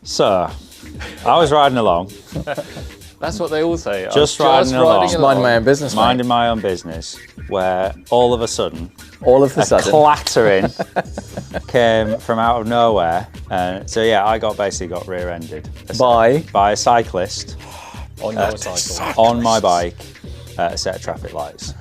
So, I was riding along. That's what they all say. Just riding along. Just minding my own business, mate. Minding my own business, where all of a sudden, a clattering came from out of nowhere. So yeah, I basically got rear-ended by a cyclist on your cycle, on my bike at a set of traffic lights.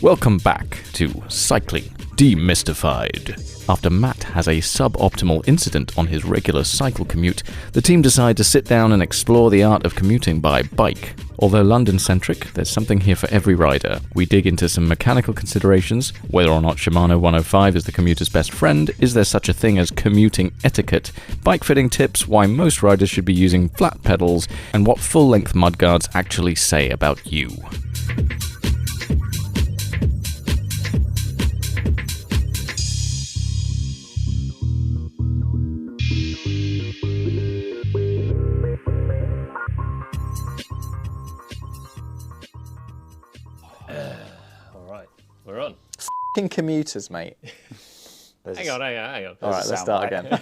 Welcome back to Cycling Demystified. After Matt has a suboptimal incident on his regular cycle commute, the team decide to sit down and explore the art of commuting by bike. Although London-centric, there's something here for every rider. We dig into some mechanical considerations, whether or not Shimano 105 is the commuter's best friend, is there such a thing as commuting etiquette, bike fitting tips, why most riders should be using flat pedals, and what full-length mudguards actually say about you. We're on. F***ing commuters, mate. Hang on. All right, let's start again.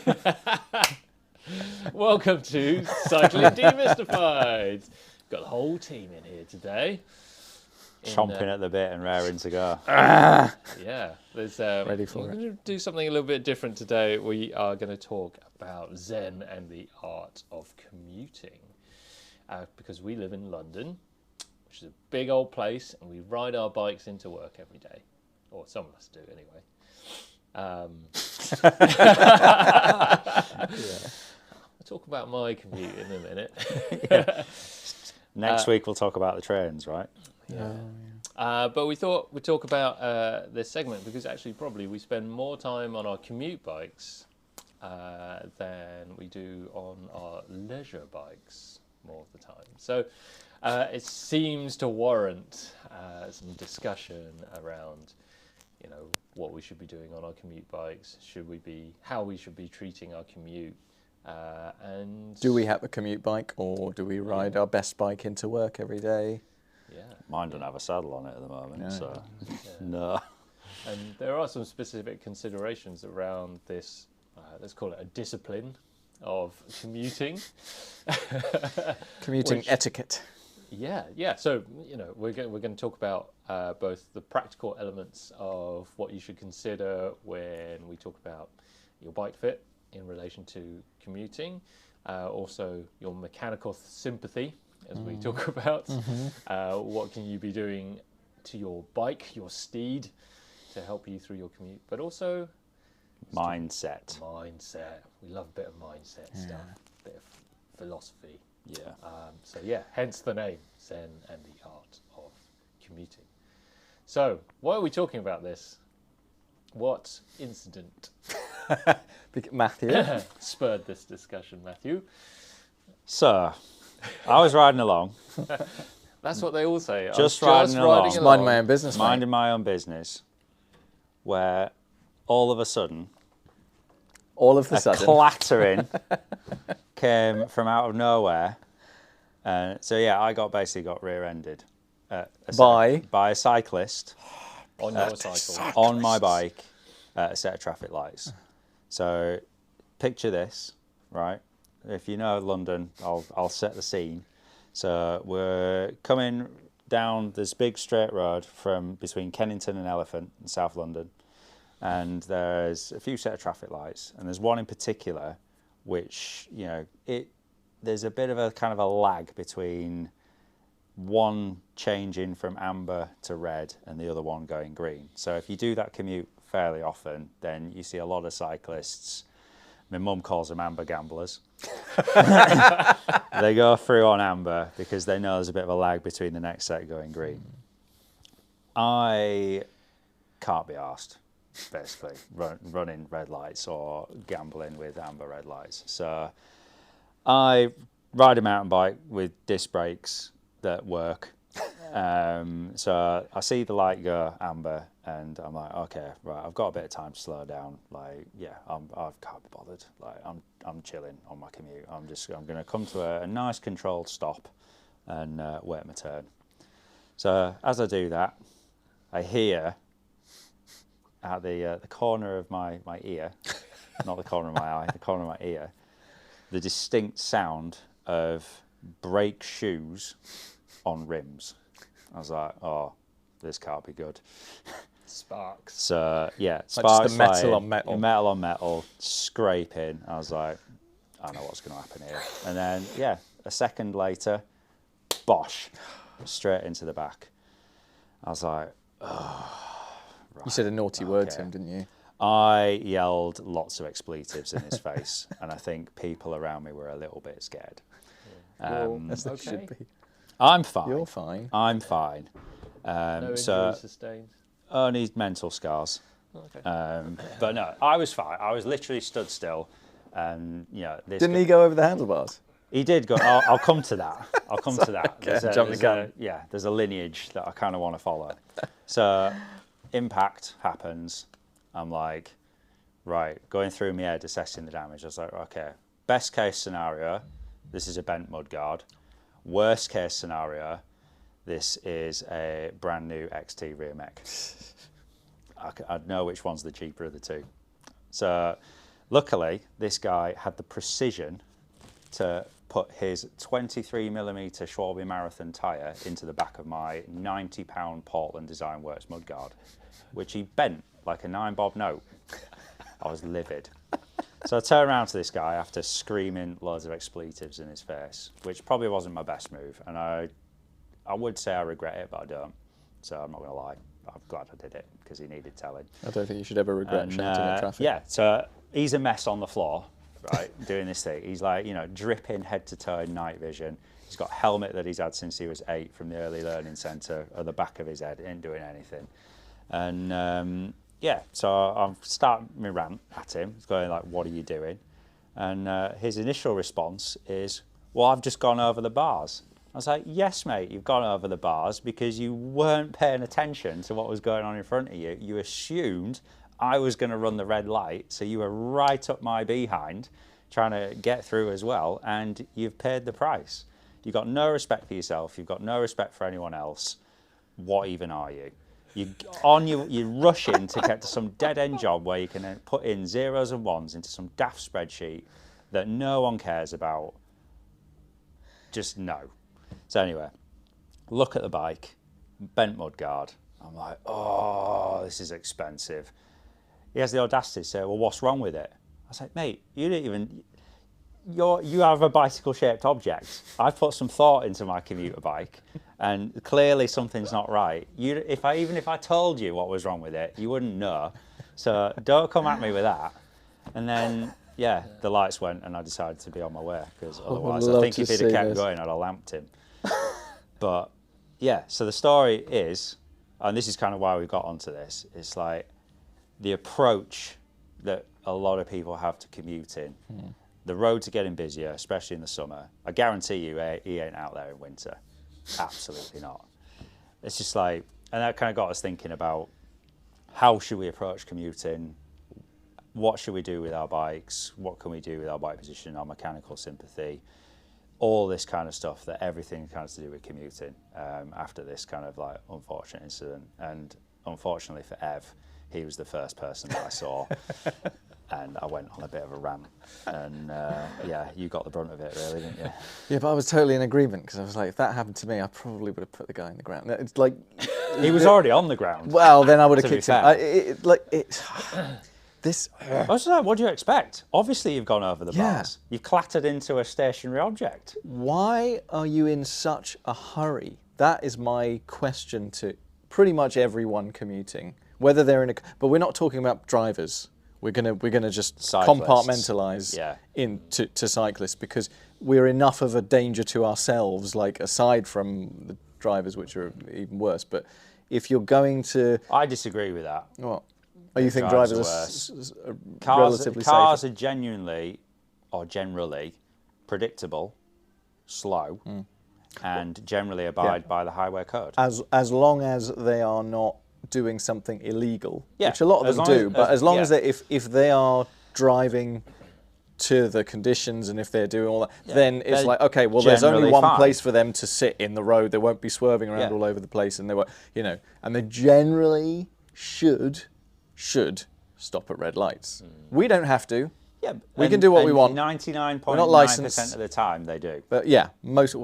Welcome to Cycling Demystified. Got the whole team in here today. Chomping at the bit and raring to go. Yeah, there's ready for we're going to do something a little bit different today. We are going to talk about Zen and the art of commuting. Because we live in London, which is a big old place, and we ride our bikes into work every day. Or some of us do, anyway. I'll talk about my commute in a minute. Next week we'll talk about the trains, right? Yeah. But we thought we'd talk about this segment because actually probably we spend more time on our commute bikes than we do on our leisure bikes more of the time. So it seems to warrant some discussion around, what we should be doing on our commute bikes. How we should be treating our commute, and do we have a commute bike, or do we ride our best bike into work every day? Yeah, mine don't have a saddle on it at the moment, so no. And there are some specific considerations around this. Let's call it a discipline of commuting. Commuting etiquette. Yeah. So we're going to talk about both the practical elements of what you should consider when we talk about your bike fit in relation to commuting, also your mechanical sympathy as we talk about what can you be doing to your bike, your steed, to help you through your commute, but also mindset. We love a bit of mindset stuff, a bit of philosophy. Yeah. Hence the name, Zen and the art of commuting. So, why are we talking about this? What incident Matthew spurred this discussion, Matthew? So, I was riding along. That's what they all say. Just riding along. Minding my own business, mate. Minding my own business, where all of a sudden, a clattering came from out of nowhere. So yeah, I basically got rear-ended by a cyclist on your cycle, on my bike at a set of traffic lights. So picture this, right? If you know London, I'll set the scene. So we're coming down this big straight road from between Kennington and Elephant in South London, and there's a few set of traffic lights, and there's one in particular which there's a bit of a kind of a lag between one changing from amber to red and the other one going green. So if you do that commute fairly often, then you see a lot of cyclists. My mum calls them amber gamblers. They go through on amber because they know there's a bit of a lag between the next set going green. I can't be arsed, basically, running red lights or gambling with amber red lights. So I ride a mountain bike with disc brakes that work. So I see the light go amber and I'm like, okay, right, I've got a bit of time to slow down. Like, I can't be bothered. Like, I'm chilling on my commute. I'm going to come to a nice controlled stop and wait my turn. So as I do that, I hear at the corner of my ear, not the corner of my eye, the corner of my ear, the distinct sound of brake shoes on rims. I was like, oh, this can't be good. Sparks. So yeah, Like sparks just the metal flying, on metal. metal on metal, scraping. I was like, I know what's going to happen here. And then yeah, a second later, bosh, straight into the back. I was like, oh. Right, You said a naughty word to him, didn't you? I yelled lots of expletives in his face, and I think people around me were a little bit scared. As they okay. should be. I'm fine. You're fine. I'm fine. No injuries So sustained. only mental scars. Okay. But no, I was fine. I was literally stood still, and this. Didn't he go over the handlebars? He did go. I'll come to that. I'll come to that. Okay, jump the gun. There's a lineage that I kind of want to follow. So, impact happens. I'm like, right, going through my head, assessing the damage. I was like, okay, best case scenario, this is a bent mudguard. Worst case scenario, this is a brand new XT rear mech. I'd know which one's the cheaper of the two. So, luckily, this guy had the precision to put his 23mm Schwalbe Marathon tyre into the back of my £90 Portland Design Works mudguard, which he bent like a 9-bob note. I was livid. So I turned around to this guy after screaming loads of expletives in his face, which probably wasn't my best move. And I would say I regret it, but I don't. So I'm not going to lie. I'm glad I did it because he needed telling. I don't think you should ever regret shouting at traffic. Yeah, so he's a mess on the floor, right, doing this thing. He's like, dripping head to toe in night vision. He's got a helmet that he's had since he was 8 from the Early Learning Centre at the back of his head. He ain't doing anything. And so I'm starting my rant at him. He's going like, what are you doing? And his initial response is, well, I've just gone over the bars. I was like, yes, mate, you've gone over the bars because you weren't paying attention to what was going on in front of you. You assumed I was going to run the red light, so you were right up my behind trying to get through as well, and you've paid the price. You've got no respect for yourself. You've got no respect for anyone else. What even are you? You're rushing to get to some dead-end job where you can put in zeros and ones into some daft spreadsheet that no one cares about. Just no. So anyway, look at the bike, bent mudguard. I'm like, oh, this is expensive. He has the audacity to say, well, what's wrong with it? I was like, mate, you have a bicycle-shaped object. I've put some thought into my commuter bike, and clearly something's not right. Even if I told you what was wrong with it, you wouldn't know. So don't come at me with that. And then, the lights went, and I decided to be on my way, because otherwise I think if he'd have kept going, I'd have lamped him. But, so the story is, and this is kind of why we got onto this, it's like the approach that a lot of people have to commuting. The roads are getting busier, especially in the summer. I guarantee you he ain't out there in winter. Absolutely not. It's just like, and that kind of got us thinking about how should we approach commuting? What should we do with our bikes? What can we do with our bike position, our mechanical sympathy? All this kind of stuff, that everything kind of to do with commuting after this kind of like unfortunate incident. And unfortunately for Ev, he was the first person that I saw. And I went on a bit of a rant, and you got the brunt of it, really, didn't you? Yeah, but I was totally in agreement, because I was like, if that happened to me, I probably would have put the guy in the ground. It's like he was already on the ground. Well, then I would have kicked him. I was like, what do you expect? Obviously, you've gone over the bars. You've clattered into a stationary object. Why are you in such a hurry? That is my question to pretty much everyone commuting, whether they're in a. But we're not talking about drivers. We're gonna just Cyclists. Compartmentalise into cyclists, because we're enough of a danger to ourselves, like aside from the drivers, which are even worse. But if you're going to, I disagree with that. What? Oh, you think drivers are relatively cars safer? are genuinely or generally predictable, slow, and generally abide by the highway code. As long as they are not doing something illegal, Yeah, which a lot of them do, but as long as yeah. they, if they are driving to the conditions, and if they're doing all that, then it's like, okay, well, there's only generally one fine. place for them to sit in the road. They won't be swerving around all over the place, and they won't, and they generally should stop at red lights. We don't have to. Yeah, We can do what we want. 99.9% of the time they do. But yeah, most,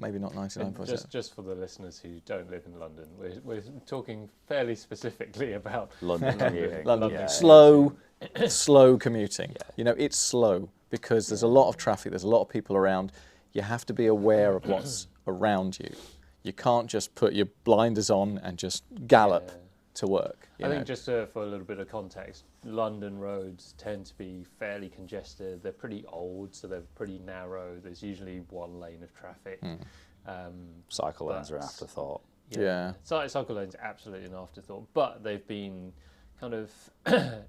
maybe not 99%. Just for the listeners who don't live in London, we're talking fairly specifically about London commuting. London, Yeah. slow commuting. You know, it's slow because there's a lot of traffic, there's a lot of people around. You have to be aware of what's around you. You can't just put your blinders on and just gallop to work. I think just for a little bit of context, London roads tend to be fairly congested. They're pretty old, so they're pretty narrow. There's usually one lane of traffic. Cycle lanes are an afterthought. Yeah. Cycle lanes are absolutely an afterthought, but they've been kind of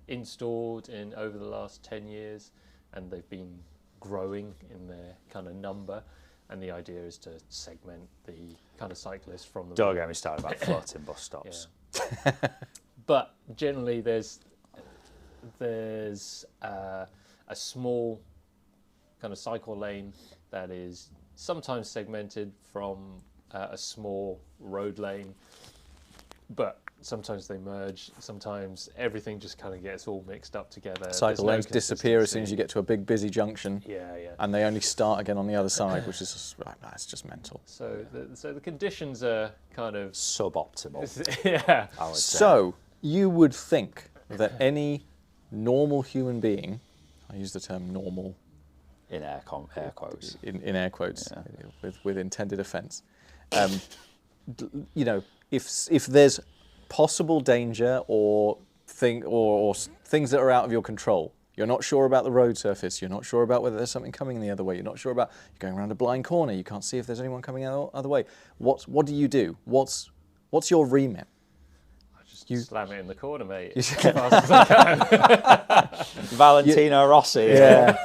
installed in over the last 10 years, and they've been growing in their kind of number. And the idea is to segment the kind of cyclists from the Don't get me started about floating bus stops. Yeah. But generally, there's a small kind of cycle lane that is sometimes segmented from a small road lane, but sometimes they merge. Sometimes everything just kind of gets all mixed up together. Cycle lanes disappear as soon as you get to a big busy junction. Yeah. And they only start again on the other side, which is just, it's just mental. So the conditions are kind of Suboptimal. yeah. I would say. So you would think that any normal human being, I use the term normal in air quotes. in air quotes, with intended offence. You know, if there's possible danger or things that are out of your control, you're not sure about the road surface, you're not sure about whether there's something coming the other way, you're not sure about, you're going around a blind corner, you can't see if there's anyone coming the other way. What do you do? What's your remit? Just slam it in the corner, mate. As fast as I can. Valentino Rossi. Yeah.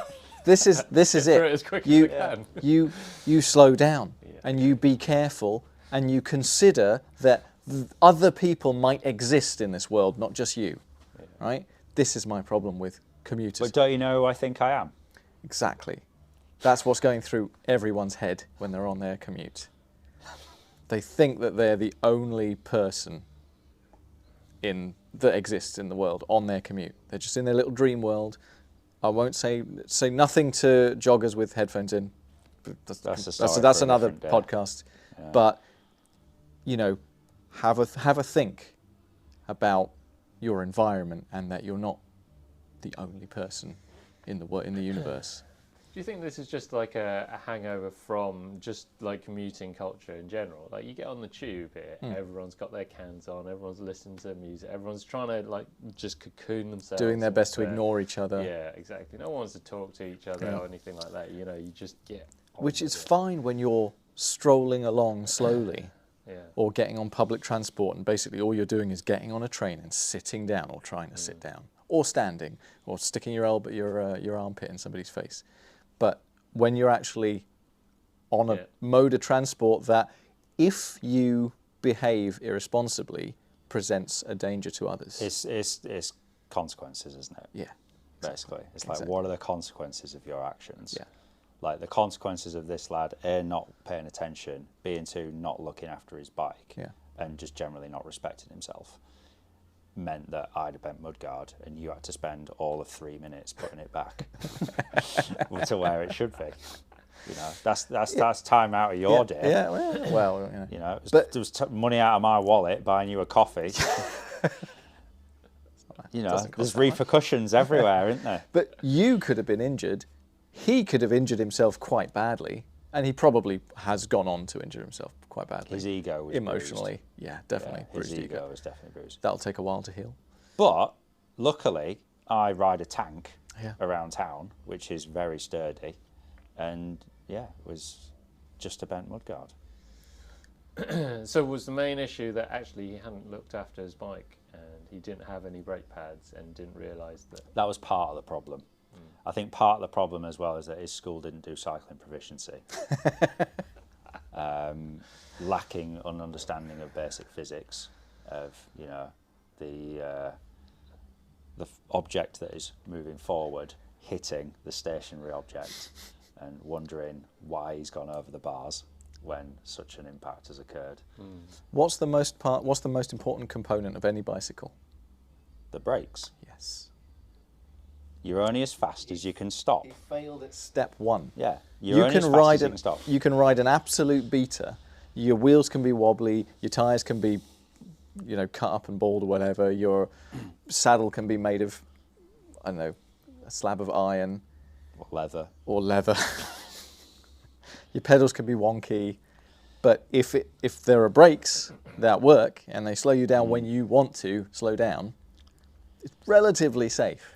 This is it. As quick as I can. You slow down and you be careful and you consider that other people might exist in this world, not just you. Right? This is my problem with commuters. But don't you know who I think I am? Exactly. That's what's going through everyone's head when they're on their commute. They think that they're the only person that exists in the world on their commute. They're just in their little dream world. I won't say nothing to joggers with headphones in. That's another podcast. Yeah. But you know, have a think about your environment and that you're not the only person in the universe. Do you think this is just like a hangover from just like commuting culture in general? Like you get on the tube here, everyone's got their cans on, everyone's listening to music, everyone's trying to like just cocoon themselves. Doing their best to ignore each other. Yeah, exactly. No one wants to talk to each other or anything like that. You know, you just get on Which with is it. fine when you're strolling along slowly. Or getting on public transport and basically all you're doing is getting on a train and sitting down or trying to sit down or standing or sticking your armpit in somebody's face. But when you're actually on a mode of transport that, if you behave irresponsibly, presents a danger to others. It's consequences, isn't it? Yeah. Basically. It's like, what are the consequences of your actions? Yeah. Like the consequences of this lad, A, not paying attention, B, and 2, not looking after his bike, and just generally not respecting himself, meant that I'd have bent mudguard and you had to spend all of 3 minutes putting it back to where it should be. You know, that's time out of your day. Yeah, well, you know, there was money out of my wallet buying you a coffee. You know, there's repercussions everywhere, isn't there? But you could have been injured. He could have injured himself quite badly, and he probably has gone on to injure himself quite badly. His ego was emotionally, bruised. Definitely. Yeah, his ego was definitely bruised. That'll take a while to heal. But luckily, I ride a tank around town, which is very sturdy, and it was just a bent mudguard. So was the main issue that actually he hadn't looked after his bike and he didn't have any brake pads and didn't realise that? That was part of the problem. I think part of the problem as well is that his school didn't do cycling proficiency. Lacking an understanding of basic physics, of the object that is moving forward hitting the stationary object and wondering why he's gone over the bars when such an impact has occurred. What's the most important component of any bicycle? The brakes. Yes. You're only as fast as you can stop. He failed at step 1. Yeah, you're only as fast as you can stop. You can ride an absolute beater. Your wheels can be wobbly. Your tyres can be, cut up and bald or whatever. Your saddle can be made of, I don't know, a slab of iron. Or leather. Your pedals can be wonky. But if there are brakes that work and they slow you down when you want to slow down, it's relatively safe.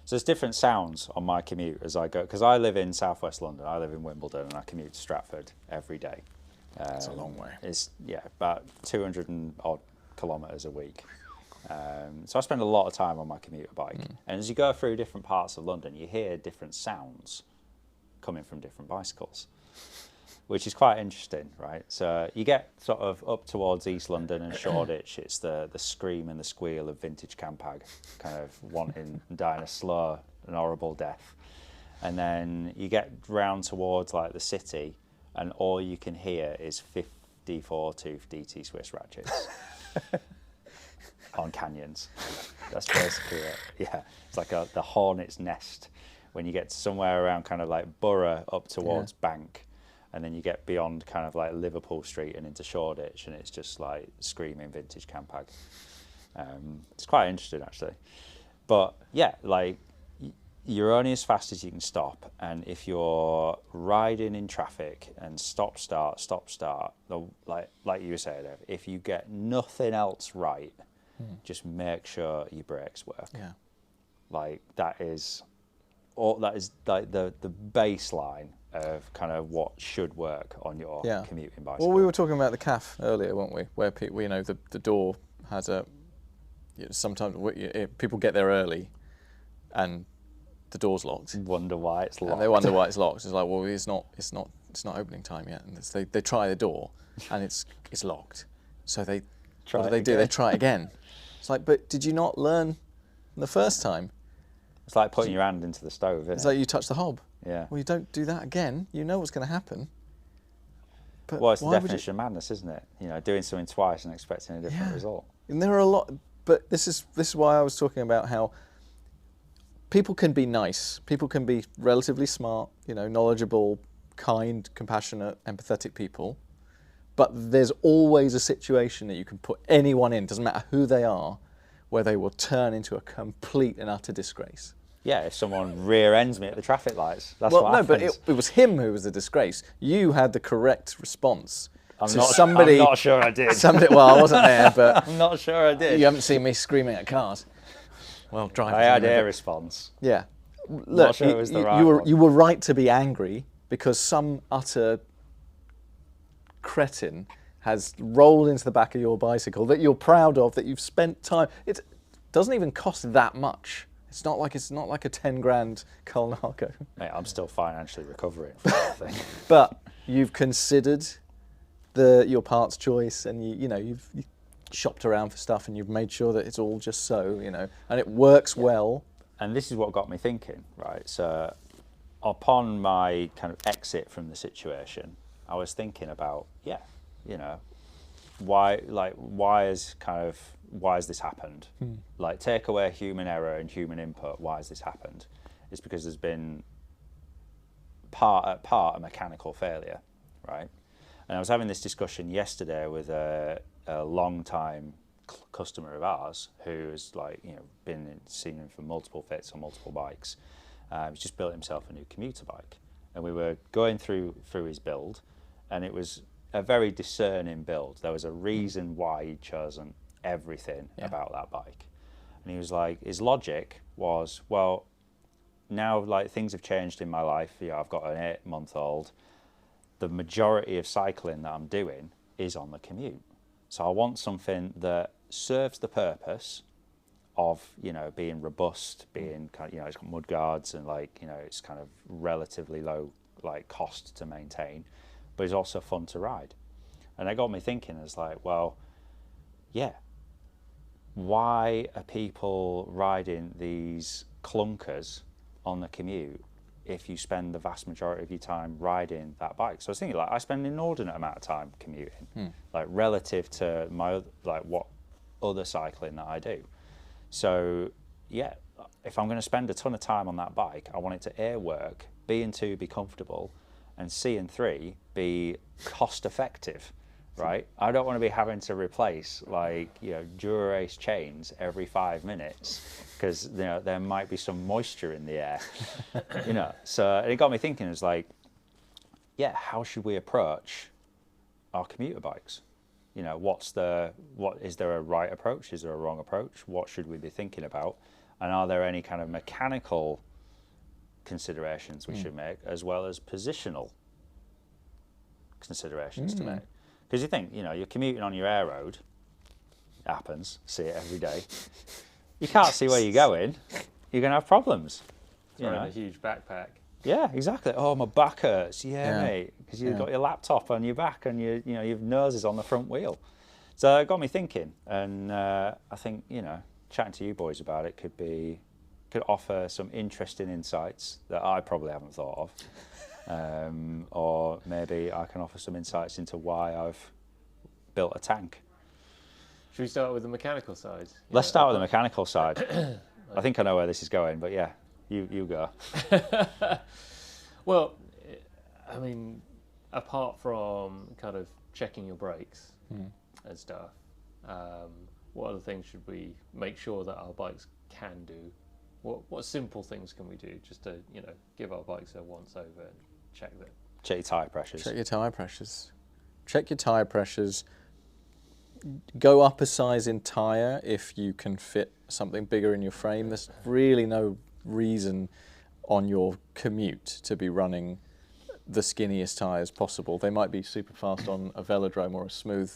So there's different sounds on my commute as I go, because I live in southwest London. I live in Wimbledon and I commute to Stratford every day. That's a long way. It's about 200 and odd kilometres a week. So I spend a lot of time on my commuter bike. And as you go through different parts of London, you hear different sounds coming from different bicycles, which is quite interesting, right? So you get sort of up towards East London and Shoreditch, it's the scream and the squeal of vintage Campag, kind of wanting dying a slow and horrible death. And then you get round towards like the city, and all you can hear is 54-tooth DT Swiss ratchets on canyons. That's basically it. Yeah, it's like the hornet's nest when you get to somewhere around kind of like Borough up towards Bank. And then you get beyond kind of like Liverpool Street and into Shoreditch, and it's just like screaming vintage Campag. It's quite interesting, actually. But yeah, like you're only as fast as you can stop. And if you're riding in traffic and stop, start, like you were saying, Dave, if you get nothing else right, just make sure your brakes work. Yeah. Like that is like the baseline of kind of what should work on your commuting bicycle. Well, we were talking about the CAF earlier, weren't we? Where people, the door has a. Sometimes people get there early, and the door's locked. Wonder why it's locked. And they wonder why it's locked. It's like, well, it's not opening time yet. And they try the door, and it's locked. So what do they do? They try it again. It's like, but did you not learn the first time? It's like putting your hand into the stove, isn't it? It's like you touch the hob. Yeah. Well, you don't do that again. You know what's going to happen. But well, it's the definition of madness, isn't it? Doing something twice and expecting a different result. And there are a lot, but this is why I was talking about how people can be nice. People can be relatively smart, knowledgeable, kind, compassionate, empathetic people. But there's always a situation that you can put anyone in, doesn't matter who they are, where they will turn into a complete and utter disgrace. Yeah, if someone rear ends me at the traffic lights, that's what happens. But it was him who was the disgrace. You had the correct response. I'm not sure I did. Well, I wasn't there, but I'm not sure I did. You haven't seen me screaming at cars. Well, driving. I had a response. Yeah. Look, not sure it was the right one. You were right to be angry because some utter cretin has rolled into the back of your bicycle that you're proud of, that you've spent time. It doesn't even cost that much. It's not like a 10 grand Colnago. Mate, I'm still financially recovering from that thing. But you've considered your parts choice, and you've shopped around for stuff, and you've made sure that it's all just so, and it works well. And this is what got me thinking, right? So upon my kind of exit from the situation, I was thinking about, why has this happened? Like, take away human error and human input, why has this happened? It's because there's been part a mechanical failure, right? And I was having this discussion yesterday with a long-time customer of ours who's seen him for multiple fits on multiple bikes. He's just built himself a new commuter bike, and we were going through his build, and it was a very discerning build. There was a reason why he'd chosen everything about that bike. And he was like, his logic was, well, now things have changed in my life. I've got an 8-month-old. The majority of cycling that I'm doing is on the commute. So I want something that serves the purpose of, being robust, being kind of, it's got mudguards and it's kind of relatively low cost to maintain, but it's also fun to ride. And that got me thinking, it's like, well, yeah, why are people riding these clunkers on the commute if you spend the vast majority of your time riding that bike? So I was thinking, I spend an inordinate amount of time commuting, relative to my what other cycling that I do. So yeah, if I'm going to spend a ton of time on that bike, I want it to A, work, B and 2, be comfortable, and C and 3, be cost effective, right? I don't want to be having to replace Dura-Ace chains every 5 minutes because there might be some moisture in the air, So it got me thinking. It's like, how should we approach our commuter bikes? Is there a right approach? Is there a wrong approach? What should we be thinking about? And are there any kind of mechanical considerations we should make, as well as positional considerations to make? Because you think, you're commuting on your air road, it happens, see it every day. You can't see where you're going, you're going to have problems. Throwing a huge backpack. Yeah, exactly. Oh, my back hurts. Yeah, mate, because you've got your laptop on your back and your nose is on the front wheel. So it got me thinking, and I think, chatting to you boys about it could offer some interesting insights that I probably haven't thought of. Or maybe I can offer some insights into why I've built a tank. Should we start with the mechanical side? Let's start with the mechanical side. I think I know where this is going, but yeah, you go. Well, I mean, apart from kind of checking your brakes and stuff, what other things should we make sure that our bikes can do? What simple things can we do just to give our bikes a once over and check them? Check your tyre pressures. Check your tyre pressures. Check your tyre pressures. Go up a size in tyre if you can fit something bigger in your frame. There's really no reason on your commute to be running the skinniest tyres possible. They might be super fast on a velodrome or a smooth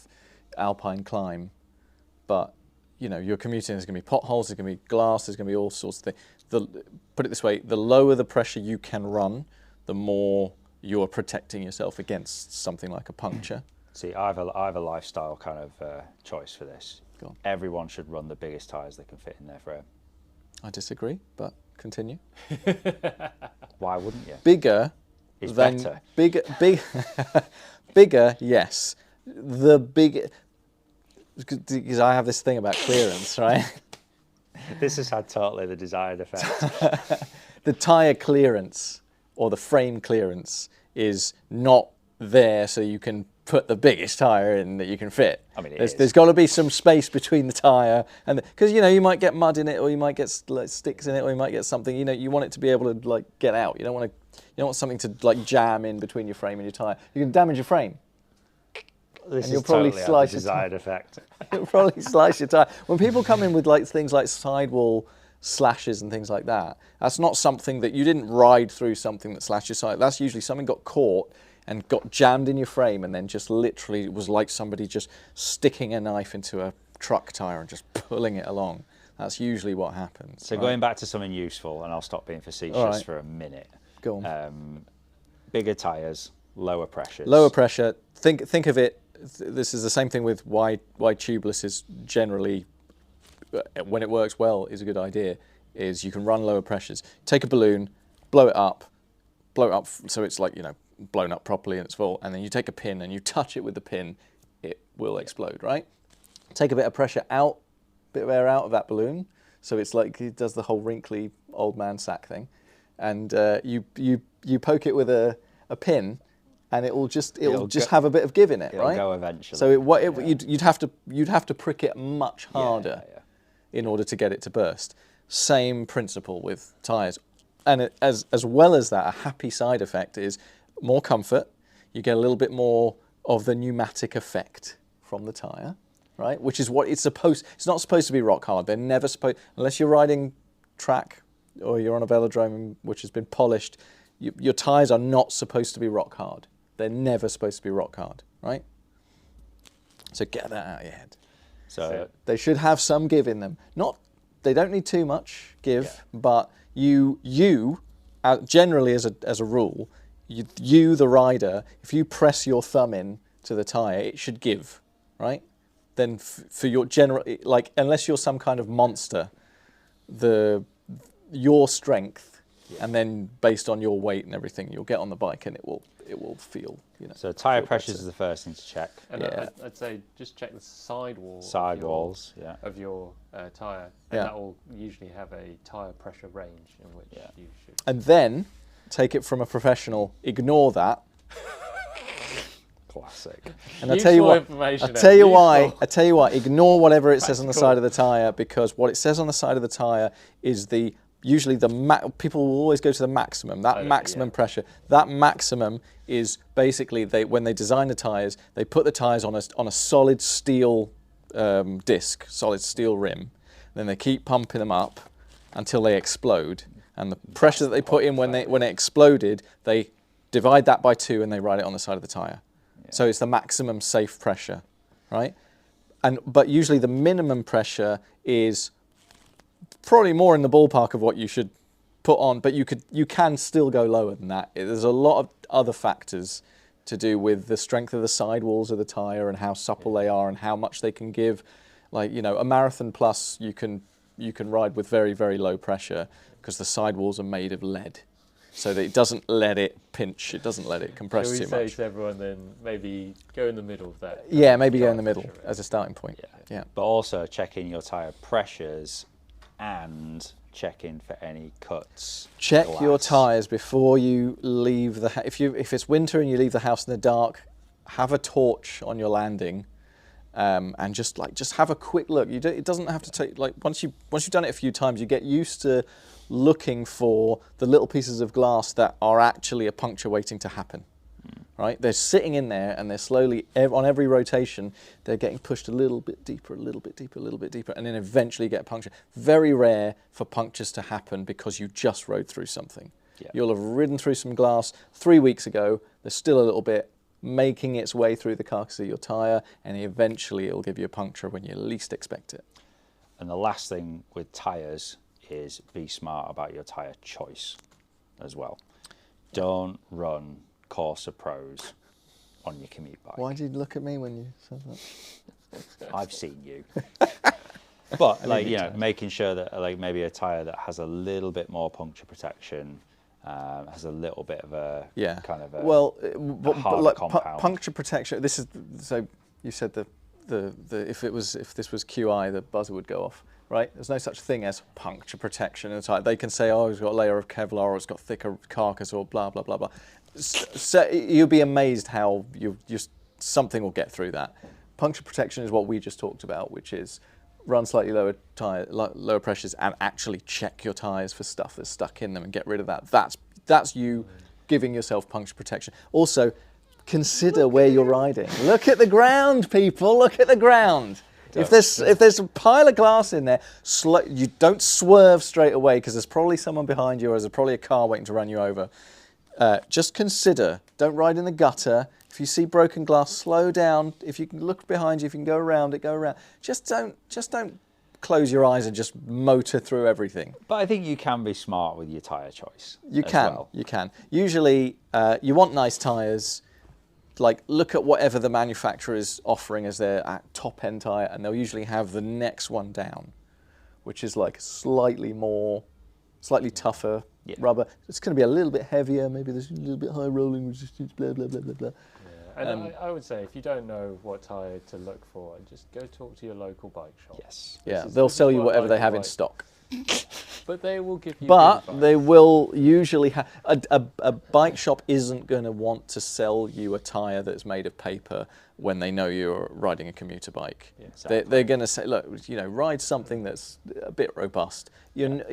alpine climb, but you're commuting, there's going to be potholes, there's going to be glass, there's going to be all sorts of things. Put it this way, the lower the pressure you can run, the more you're protecting yourself against something like a puncture. See, I have a lifestyle kind of choice for this. Go on. Everyone should run the biggest tyres they can fit in their frame. I disagree, but continue. Why wouldn't you? Bigger is than better. Bigger, yes. The big, because I have this thing about clearance, right? This has had totally the desired effect. The tyre clearance or the frame clearance is not there so you can put the biggest tyre in that you can fit. I mean, there's got to be some space between the tyre and because you might get mud in it, or you might get sticks in it, or you might get something. You want it to be able to get out. You don't want something to jam in between your frame and your tyre. You can damage your frame. This and you'll probably totally slice the desired effect. You'll probably slice your tyre. When people come in with things like sidewall slashes and things like that, that's not something that you didn't ride through something that slashed your side. That's usually something got caught and got jammed in your frame, and then just literally it was like somebody just sticking a knife into a truck tyre and just pulling it along. That's usually what happens. So going back to something useful, and I'll stop being facetious for a minute. Go on. Bigger tyres, lower pressures. Lower pressure. Think of it. This is the same thing with why tubeless is generally, when it works well, is a good idea. Is you can run lower pressures. Take a balloon, blow it up so it's blown up properly and it's full, and then you take a pin and you touch it with the pin, it will explode, right? Take a bit of pressure out, bit of air out of that balloon, so it's like it does the whole wrinkly old man sack thing, and you poke it with a pin, and it'll just have a bit of give in it, right? It'll go eventually. So you'd have to prick it much harder in order to get it to burst. Same principle with tyres, and as well as that, a happy side effect is more comfort. You get a little bit more of the pneumatic effect from the tyre, right? Which is what it's supposed. It's not supposed to be rock hard. They're never supposed, unless you're riding track or you're on a velodrome which has been polished. Your tyres are not supposed to be rock hard. They're never supposed to be rock hard, right? So get that out of your head. So they should have some give in them. They don't need too much give, but you generally as a rule. You, the rider, if you press your thumb in to the tyre, it should give, right? Then for your general, unless you're some kind of monster, your strength, and then based on your weight and everything, you'll get on the bike and it will feel, So tyre feel pressures better. is the first thing to check. And Yeah. I'd say just check the sidewalls Yeah. of your tyre, and Yeah. that will usually have a tyre pressure range in which you should. And then take it from a professional. Ignore that. Classic. And I tell you what. Information, I tell you why. useful. I tell you what. Ignore whatever it says on the Practical. side of the tyre, because what it says on the side of the tyre is usually people will always go to the maximum. That maximum pressure. That maximum is basically when they design the tyres, they put the tyres on a solid steel disc, solid steel rim. Then they keep pumping them up until they explode. And the pressure that they put in when it exploded, they divide that by 2 and they write it on the side of the tyre. Yeah. So it's the maximum safe pressure, right? But usually the minimum pressure is probably more in the ballpark of what you should put on, but you can still go lower than that. There's a lot of other factors to do with the strength of the sidewalls of the tyre and how supple they are and how much they can give. Like, a Marathon Plus you can ride with very, very low pressure because the sidewalls are made of lead. So that it doesn't let it pinch, it doesn't let it compress too much. Shall we say to everyone then, maybe go in the middle of that? Yeah, maybe go in the middle as a starting point. Yeah. But also checking your tyre pressures and checking for any cuts. Check your tyres before you leave the house. If it's winter and you leave the house in the dark, have a torch on your landing, and just have a quick look. It doesn't have to take, once you've done it a few times, you get used to looking for the little pieces of glass that are actually a puncture waiting to happen. Right? They're sitting in there and they're slowly, on every rotation, they're getting pushed a little bit deeper, a little bit deeper, a little bit deeper, and then eventually get a puncture. Very rare for punctures to happen because you just rode through something. Yeah. You'll have ridden through some glass 3 weeks ago, there's still a little bit making its way through the carcass of your tyre, and eventually it'll give you a puncture when you least expect it. And the last thing with tyres is be smart about your tyre choice as well. Don't run Corsa Pros on your commute bike. Why did you look at me when you said that? I've seen you. But making sure that maybe a tyre that has a little bit more puncture protection, has a little bit of a kind of a harder compound. Puncture protection. This is so you said if this was QI, the buzzer would go off. Right? There's no such thing as puncture protection in a tyre. They can say, oh, it's got a layer of Kevlar, or it's got thicker carcass, or blah blah blah blah. So you'll be amazed how something will get through that. Puncture protection is what we just talked about, which is run slightly lower pressures, and actually check your tyres for stuff that's stuck in them and get rid of that. That's you giving yourself puncture protection. Also, consider where you're riding. Look at the ground, people. Look at the ground. If there's a pile of glass in there, you don't swerve straight away because there's probably someone behind you, or there's probably a car waiting to run you over. Just consider. Don't ride in the gutter. If you see broken glass, slow down. If you can look behind you, if you can go around it, go around. Just don't close your eyes and just motor through everything. But I think you can be smart with your tyre choice. You can. Usually, you want nice tyres. Look at whatever the manufacturer is offering as their top-end tyre, and they'll usually have the next one down, which is slightly tougher rubber. It's going to be a little bit heavier. Maybe there's a little bit higher rolling resistance. Blah blah blah blah blah. Yeah. And I would say if you don't know what tyre to look for, just go talk to your local bike shop. Yes. They'll sell you whatever they have in stock. But they will give you. But they will usually have a bike shop isn't going to want to sell you a tyre that's made of paper when they know you're riding a commuter bike. Yeah, exactly. They're going to say, look, ride something that's a bit robust. You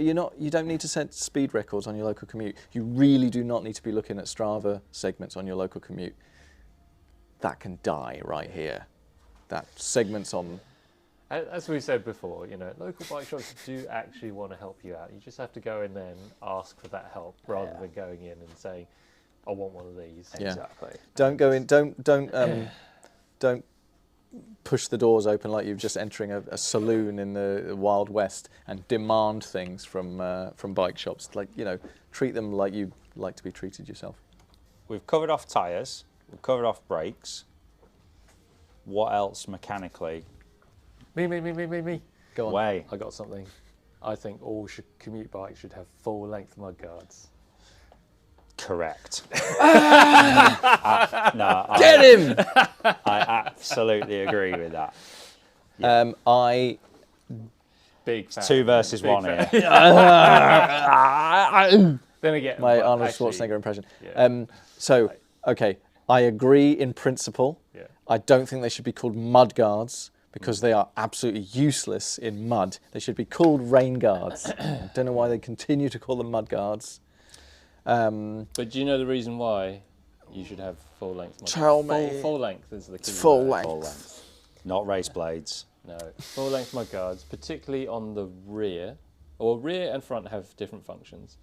don't need to set speed records on your local commute. You really do not need to be looking at Strava segments on your local commute. That can die right here. That segments on. As we said before, local bike shops do actually want to help you out. You just have to go in there and ask for that help rather than going in and saying, "I want one of these." Yeah. Exactly. Don't go in. Don't push the doors open like you're just entering a saloon in the Wild West and demand things from bike shops. Treat them like you'd like to be treated yourself. We've covered off tyres. We've covered off brakes. What else mechanically? Me. Go on. Way. I got something. I think all commute bikes should have full-length mudguards. Correct. Get him! I absolutely agree with that. Big fan. 2 versus 1 here. Then again, My but Arnold actually, Schwarzenegger impression. yeah. Okay, I agree in principle. Yeah. I don't think they should be called mudguards because they are absolutely useless in mud. They should be called rain guards. I don't know why they continue to call them mudguards. But do you know the reason why you should have full length? Tell me. Full length is the key. It's full word. length. Full length. Not race blades. No, full length mudguards, particularly on the rear, or rear and front have different functions.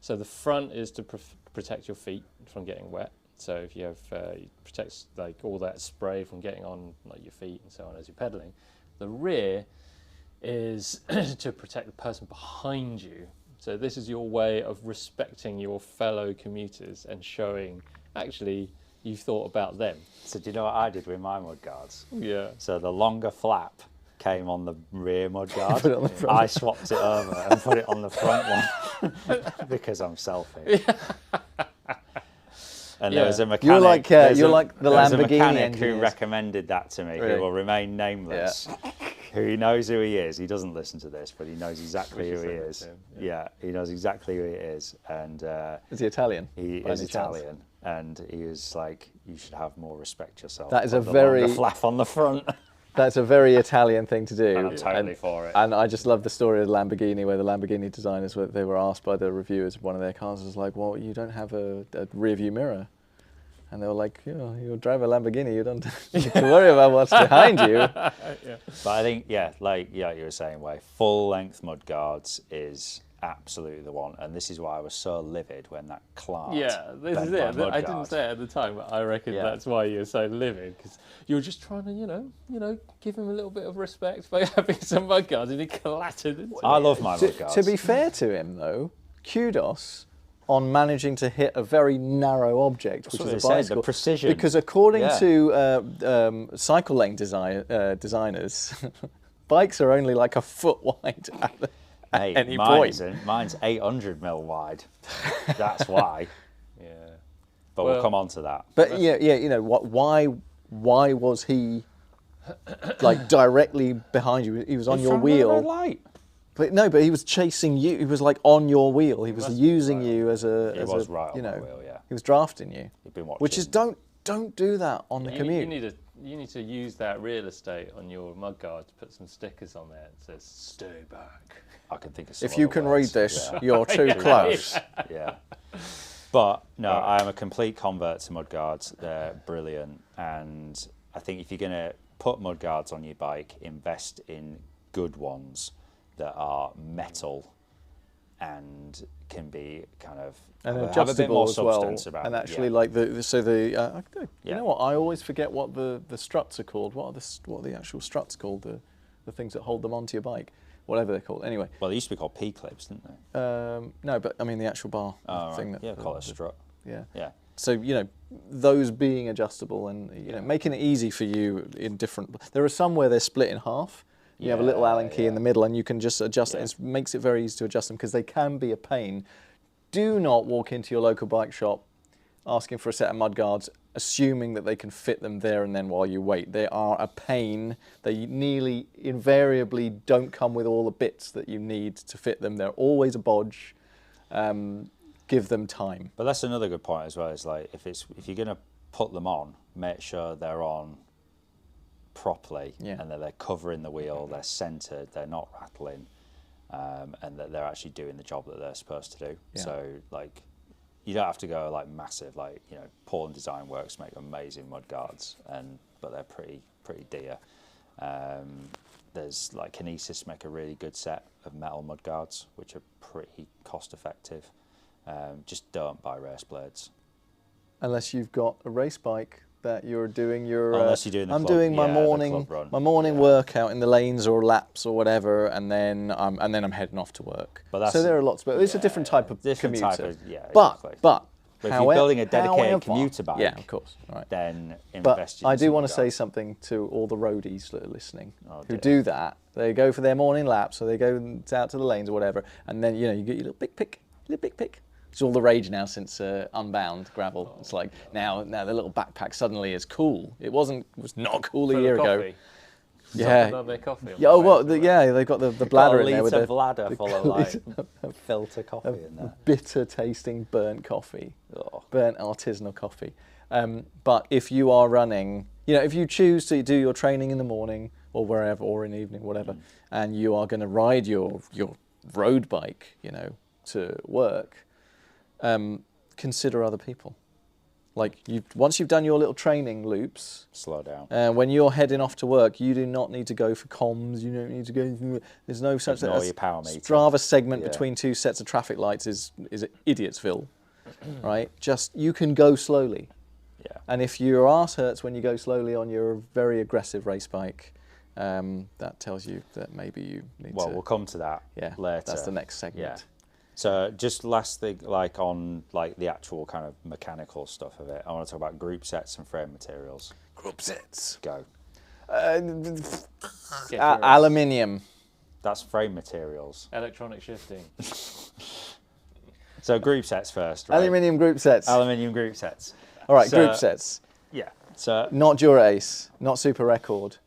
So the front is to protect your feet from getting wet. So if you have, it protects like all that spray from getting on like your feet and so on as you're pedaling. The rear is to protect the person behind you. So this is your way of respecting your fellow commuters and showing actually you've thought about them. So do you know what I did with my mudguards? Yeah. So the longer flap came on the rear mudguard. Put it on the front. I swapped it over and put it on the front one because I'm selfish. And there was a mechanic. You're like the there was Lamborghini a mechanic engineers. who recommended that to me, Really? who will remain nameless. Who knows who he is. He doesn't listen to this, but he knows exactly who he is. Yeah, he knows exactly who he is. And Is he Italian? he by is any chance? Italian. And he was like, you should have more respect yourself. That is a Put the very- longer flap on the front. That's a very Italian thing to do. And I'm totally for it. And I just love the story of Lamborghini, where the Lamborghini designers, they were asked by the reviewers of one of their cars, was like, well, you don't have a rear view mirror. And they were like, you drive a Lamborghini, you don't need to worry about what's behind you. But I think, like you were saying, full length mudguards is absolutely the one. And this is why I was so livid when that Clark. Yeah, this is it. I didn't say it at the time, but I reckon that's why you're so livid, because you're just trying to, give him a little bit of respect by having some mudguards, and he clattered into I it. love my mudguards. To be fair to him, though, kudos on managing to hit a very narrow object, which is a bicycle. The precision. Because according to cycle lane designers, bikes are only like a foot wide at any point. Mine's 800 mil wide. That's why. Yeah. But we'll come on to that. But why was he like directly behind you? He was on your wheel. Red light. But he was chasing you. He was like on your wheel. He was using you as a. He was right on my wheel, yeah. He was drafting you. He'd been watching. Which is don't do that on the commute. You need to use that real estate on your mudguard to put some stickers on there that says "Stay back." I can think of some If you other can words. read this, you're too close. Yeah. But no, I am a complete convert to mudguards. They're brilliant, and I think if you're going to put mudguards on your bike, invest in good ones that are metal and can be kind of And have a bit more adjustable as well. substance about And it, actually, yeah. like you know what? I always forget what the struts are called. What are the actual struts called? The things that hold them onto your bike, whatever they're called. Anyway. Well, they used to be called P-clips, didn't they? No, but I mean the actual bar thing. Right. Call it a strut. Yeah. Yeah. So those being adjustable and making it easy for you in different. There are some where they're split in half. You have a little Allen key in the middle, and you can just adjust it. It makes it very easy to adjust them because they can be a pain. Do not walk into your local bike shop asking for a set of mudguards, assuming that they can fit them there and then while you wait. They are a pain. They nearly invariably don't come with all the bits that you need to fit them. They're always a bodge. Give them time. But that's another good point as well. Is like if you're going to put them on, make sure they're on properly and that they're covering the wheel, they're centered, they're not rattling, and that they're actually doing the job that they're supposed to do. So like you don't have to go like massive, like Paul and Design Works make amazing mudguards, but they're pretty dear. There's like Kinesis make a really good set of metal mudguards which are pretty cost effective. Just don't buy race blades unless you've got a race bike that you're doing your. Unless you're doing the I'm club, doing my morning workout in the lanes or laps or whatever, and then I'm heading off to work. So there are lots, but it's a different type of commuter. Exactly. But if you're building a dedicated commuter bike, of course, right. Then invest. But I do want to say something to all the roadies that are listening who do that. They go for their morning laps, or they go out to the lanes or whatever, and then you get your little pick. It's all the rage now since Unbound gravel. It's like now the little backpack suddenly is cool. It was not cool a year ago. Yeah. About their coffee. Yeah. Oh, well, they've got the bladder in there with a bladder full of like filter coffee in there. Bitter tasting burnt coffee, burnt artisanal coffee. But if you are running, if you choose to do your training in the morning or wherever, or in the evening, whatever, and you are going to ride your road bike, to work, consider other people. Like once you've done your little training loops, slow down. When you're heading off to work, you do not need to go for comms. You don't need to go. There's no such thing. Your power meter. Strava segment between two sets of traffic lights is Idiotsville, right? Just you can go slowly. Yeah. And if your arse hurts when you go slowly on your very aggressive race bike, that tells you that maybe you need to. Well, we'll come to that later. That's the next segment. Yeah. So just last thing, on the actual kind of mechanical stuff of it, I want to talk about group sets and frame materials. Group sets. Go. Aluminium. That's frame materials. Electronic shifting. So group sets first, right? Aluminium group sets. Aluminium group sets. All right, group sets. Yeah. So not Dura Ace, not Super Record.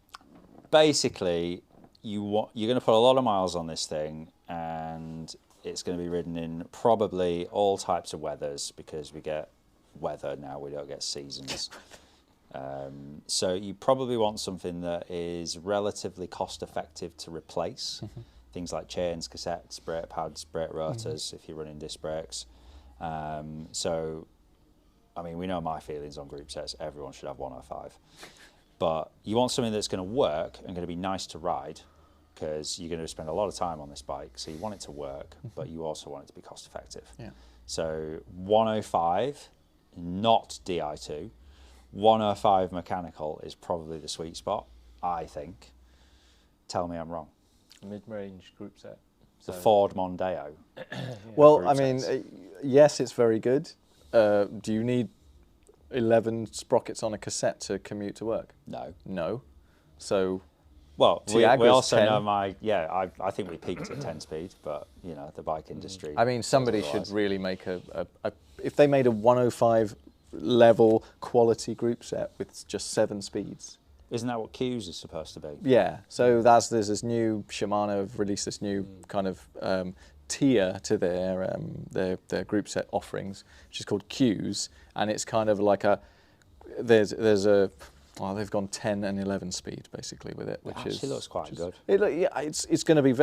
Basically, you're going to put a lot of miles on this thing, and it's going to be ridden in probably all types of weathers, because we get weather now, we don't get seasons. So you probably want something that is relatively cost effective to replace. Things like chains, cassettes, brake pads, brake rotors, if you're running disc brakes. So, I mean, we know my feelings on group sets. Everyone should have 105. But you want something that's going to work and going to be nice to ride, because you're going to spend a lot of time on this bike, so you want it to work, but you also want it to be cost effective. Yeah. So 105, not Di2, 105 mechanical is probably the sweet spot, I think. Tell me I'm wrong. Mid-range group set. The Ford Mondeo. Well, I mean, yes, it's very good. Do you need 11 sprockets on a cassette to commute to work? No. No. So... Well, we also 10. know I think we peaked at 10 speed, but, the bike industry... I mean, somebody should really make if they made a 105 level quality group set with just 7 speeds. Isn't that what Q's is supposed to be? Yeah, so there's this new, Shimano have released this new kind of tier to their group set offerings, which is called Q's, and it's kind of like they've gone 10 and 11 speed basically with it, which looks quite good. It's going to be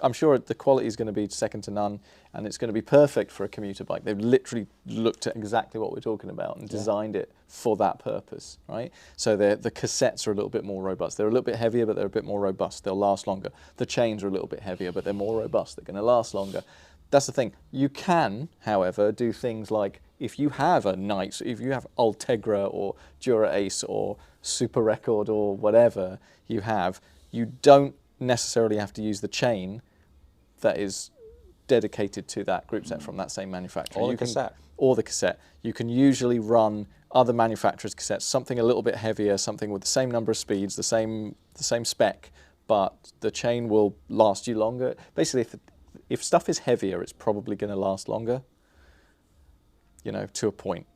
I'm sure the quality is going to be second to none, and it's going to be perfect for a commuter bike. They've literally looked at exactly what we're talking about and designed it for that purpose, right? So the cassettes are a little bit more robust. They're a little bit heavier, but they're a bit more robust. They'll last longer. The chains are a little bit heavier, but they're more robust. They're going to last longer. That's the thing. You can, however, do things like if you have Ultegra or Dura Ace or Super Record or whatever you have, you don't necessarily have to use the chain that is dedicated to that group set from that same manufacturer. Or the cassette. You can usually run other manufacturers' cassettes, something a little bit heavier, something with the same number of speeds, the same spec, but the chain will last you longer. Basically, if stuff is heavier, it's probably going to last longer, to a point.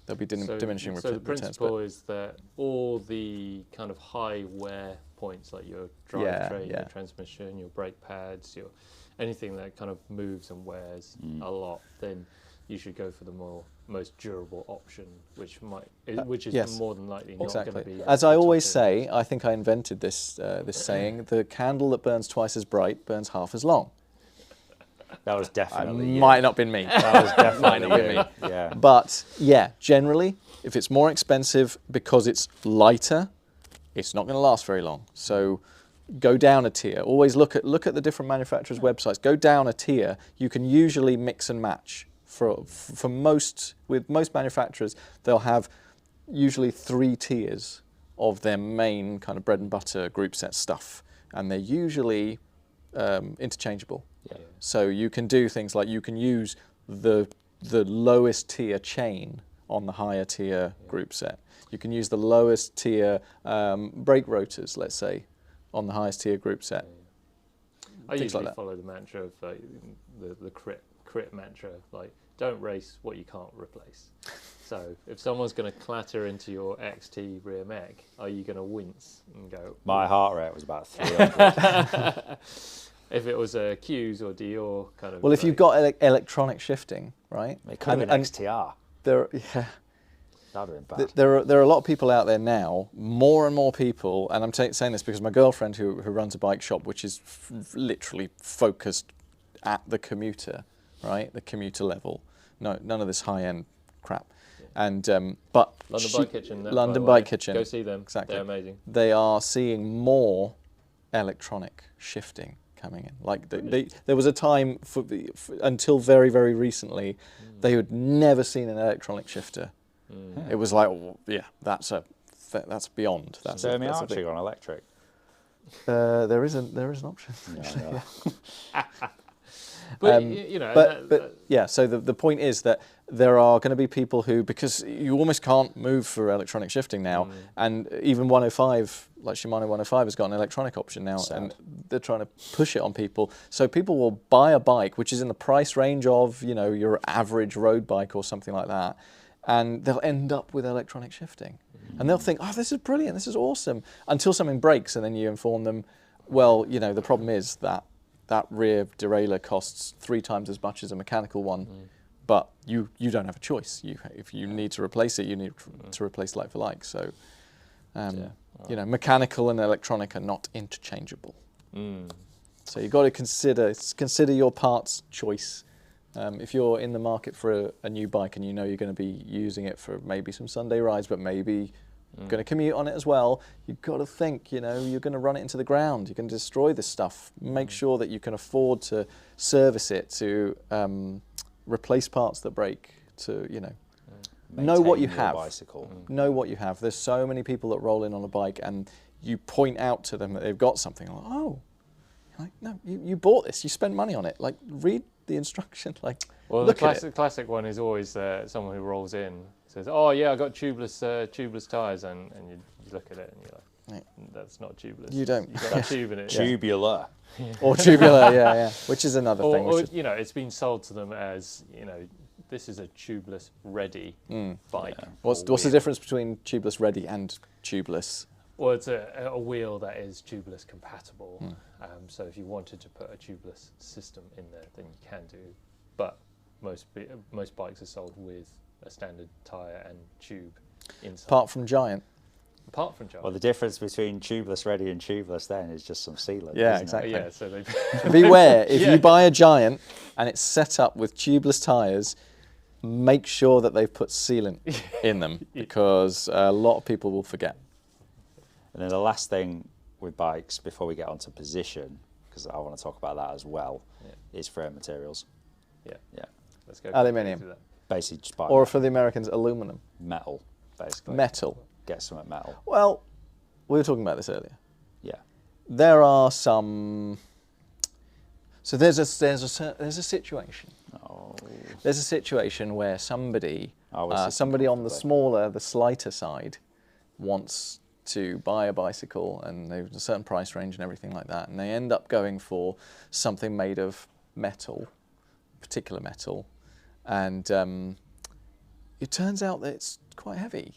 There'll be diminishing returns. So the principle is that all the kind of high wear points, like your drivetrain, your transmission, your brake pads, anything that kind of moves and wears a lot, then you should go for the most durable option, which is more than likely not going to be. As I always say, I think I invented this saying: the candle that burns twice as bright burns half as long. That was definitely you. Might not been me. That was definitely me. Yeah. But generally, if it's more expensive because it's lighter, it's not going to last very long. So go down a tier. Always look at the different manufacturers' websites. Go down a tier. You can usually mix and match. With most manufacturers, they'll have usually 3 tiers of their main kind of bread and butter group set stuff, and they're usually interchangeable. Yeah. So you can do things like you can use the lowest tier chain on the higher tier group set. You can use the lowest tier brake rotors, let's say, on the highest tier group set. I usually follow the mantra of the crit mantra, like don't race what you can't replace. So if someone's going to clatter into your XT rear mech, are you going to wince and go? My heart rate was about 300. If it was a Q's or Dior kind of. Well, if you've got electronic shifting, right? It could have been XTR. Yeah. That would have been bad. There are a lot of people out there now, more and more people, and I'm saying this because my girlfriend who runs a bike shop, which is literally focused at the commuter, right? The commuter level. No, none of this high-end crap. Yeah. And but London Bike Kitchen. London Bike Kitchen. Go see them. Exactly. They're amazing. They are seeing more electronic shifting coming in. Like there was a time until very, very recently, they had never seen an electronic shifter. It was like, oh, yeah, that's beyond. That's Semi-arching on electric. There is an option. No. But you know, but yeah. So the point is that there are going to be people who, because you almost can't move for electronic shifting now, and even 105, like Shimano 105, has got an electronic option now, and they're trying to push it on people. So people will buy a bike which is in the price range of, you know, your average road bike or something like that, and they'll end up with electronic shifting, and they'll think, oh, this is brilliant, this is awesome, until something breaks, and then you inform them, well, you know, the problem is that rear derailleur costs 3 times as much as a mechanical one, but you don't have a choice. If you need to replace it, you need to replace like for like. So, you know, mechanical and electronic are not interchangeable. So you've got to consider your parts choice. If you're in the market for a new bike and you know you're going to be using it for maybe some Sunday rides, but maybe going to commute on it as well, you've got to think, you know, you're going to run it into the ground, you're going to destroy this stuff. Make sure that you can afford to service it, to replace parts that break, to, you know, know what you have. Bicycle. Know what you have. There's so many people that roll in on a bike and you point out to them that they've got something, like, oh, like, no, you bought this, you spent money on it, like, read the instruction, like, well, look the classic one is always someone who rolls in, says, oh yeah, I got tubeless tyres, and you look at it and you're like, that's not tubeless. You don't. You've got a tube in it. Tubular. Or tubular, yeah. Which is another thing. Or you know, it's been sold to them as, you know, this is a tubeless ready bike. Yeah. What's the difference between tubeless ready and tubeless? Well, it's a wheel that is tubeless compatible. So if you wanted to put a tubeless system in there, then you can do. But most bikes are sold with a standard tyre and tube inside. Apart from Giant. Well, the difference between tubeless ready and tubeless then is just some sealant. Yeah, isn't exactly. Yeah, so they beware, if you buy a Giant and it's set up with tubeless tyres, make sure that they've put sealant in them, because a lot of people will forget. And then the last thing with bikes, before we get onto position, because I want to talk about that as well, is frame materials. Yeah. Let's go. Aluminium. Basically, just buy or for the Americans, aluminum. metal, basically. Metal. Get some metal. Well, we were talking about this earlier. Yeah. There are some. So there's a situation. Oh. There's a situation where somebody on the slighter side wants to buy a bicycle, and there's a certain price range and everything like that, and they end up going for something made of metal, particular metal, and it turns out that it's quite heavy,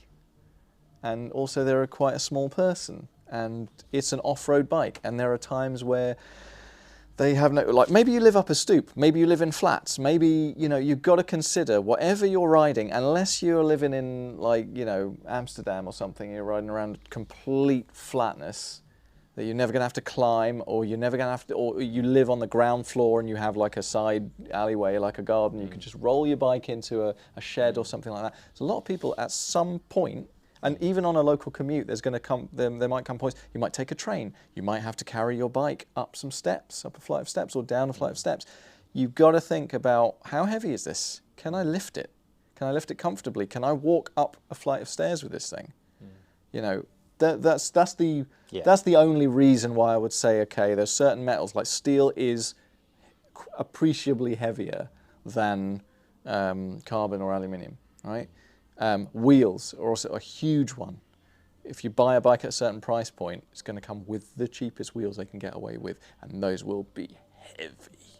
and also they're quite a small person, and it's an off-road bike, and there are times where they have no, like, maybe you live up a stoop, maybe you live in flats, maybe, you know, you've got to consider whatever you're riding, unless you're living in, like, you know, Amsterdam or something, you're riding around complete flatness that you're never going to have to climb, or you're never going to have to, or you live on the ground floor and you have like a side alleyway, like a garden, you can just roll your bike into a shed or something like that. So a lot of people at some point, and even on a local commute, there's going to come, there might come points, you might take a train, you might have to carry your bike up some steps, up a flight of steps or down a flight of steps. You've got to think about, how heavy is this? Can I lift it? Can I lift it comfortably? Can I walk up a flight of stairs with this thing? You know, that's the only reason why I would say, okay, there's certain metals, like steel is appreciably heavier than carbon or aluminium, right? Wheels are also a huge one. If you buy a bike at a certain price point, it's going to come with the cheapest wheels they can get away with, and those will be heavy.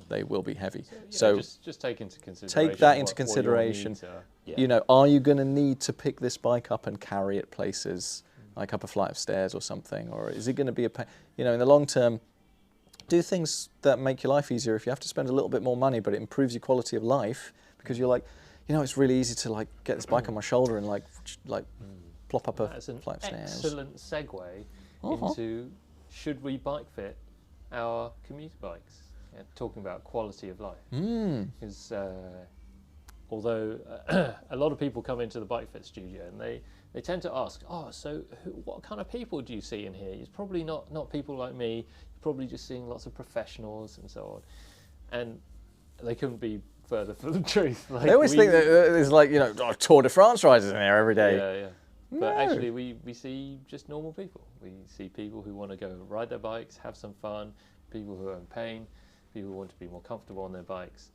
they will be heavy. So just take into consideration. Take that into consideration. You know, are you going to need to pick this bike up and carry it places, like up a flight of stairs or something, or is it going to be you know, in the long term, do things that make your life easier. If you have to spend a little bit more money, but it improves your quality of life, because you're like, you know, it's really easy to like get this bike on my shoulder and like plop up a flight of stairs. Excellent segue into should we bike fit our commuter bikes? Yeah, talking about quality of life, because although a lot of people come into the bike fit studio and they tend to ask, oh, so what kind of people do you see in here? It's probably not people like me. You're probably just seeing lots of professionals and so on, and they couldn't be further from the truth. Like, they always think that there's like, you know, Tour de France riders in there every day. Yeah. But actually, we see just normal people. We see people who want to go ride their bikes, have some fun, people who are in pain, people who want to be more comfortable on their bikes.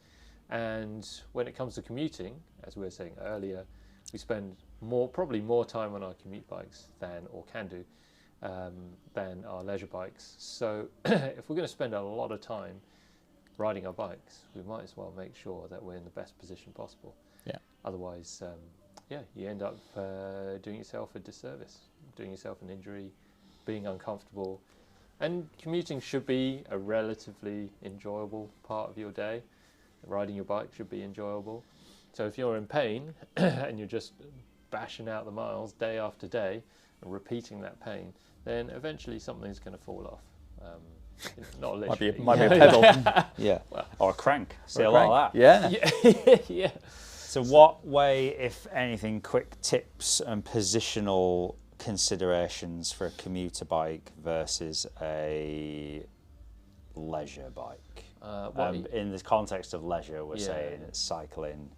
And when it comes to commuting, as we were saying earlier, we spend probably more time on our commute bikes than our leisure bikes. So if we're going to spend a lot of time riding our bikes, we might as well make sure that we're in the best position possible. Yeah. Otherwise, you end up doing yourself a disservice, doing yourself an injury, being uncomfortable. And commuting should be a relatively enjoyable part of your day. Riding your bike should be enjoyable. So if you're in pain and you're just bashing out the miles day after day and repeating that pain, then eventually something's going to fall off. Not literally. Might be a pedal. Yeah. Well, or a crank. See a lot of that. Yeah. Yeah. So what way, if anything, quick tips and positional considerations for a commuter bike versus a leisure bike? In the context of leisure, we're saying it's cycling,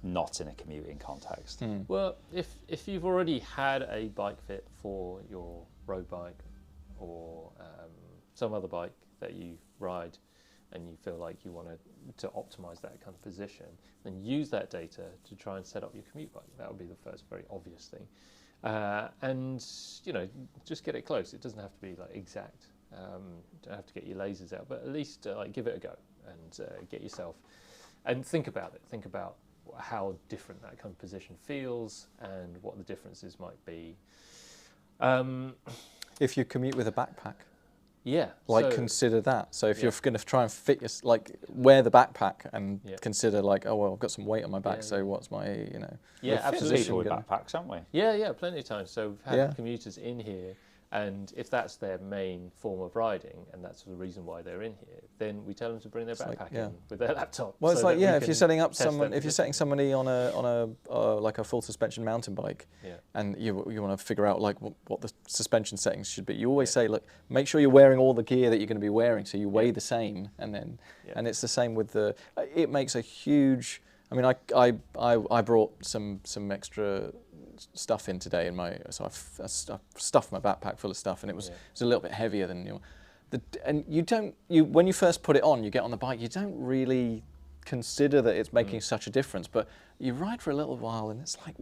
not in a commuting context. Well, if you've already had a bike fit for your road bike or some other bike that you ride and you feel like you want to optimize that kind of position, then use that data to try and set up your commute bike. That would be the first very obvious thing. And, you know, just get it close. It doesn't have to be like exact. Don't have to get your lasers out, but at least like give it a go and get yourself and think about it. Think about how different that kind of position feels and what the differences might be. If you commute with a backpack. Yeah. Consider that. So if you're going to try and fit wear the backpack and consider like, oh, well, I've got some weight on my back, so what's my, you know. Yeah, absolutely. People with backpacks, haven't we? Yeah, plenty of times. So we've had commuters in here, and if that's their main form of riding, and that's the reason why they're in here, then we tell them to bring their backpack in with their laptop. Well, it's like, if you're setting up if you're setting somebody on a like a full suspension mountain bike, and you want to figure out like what the suspension settings should be, you always say, look, make sure you're wearing all the gear that you're going to be wearing, so you weigh the same, and then and it's the same with the. It makes a huge. I mean, I brought some extra stuff in today in my, so I stuffed my backpack full of stuff, and it was a little bit heavier than and when you first put it on, you get on the bike, you don't really consider that it's making such a difference, but you ride for a little while and it's like,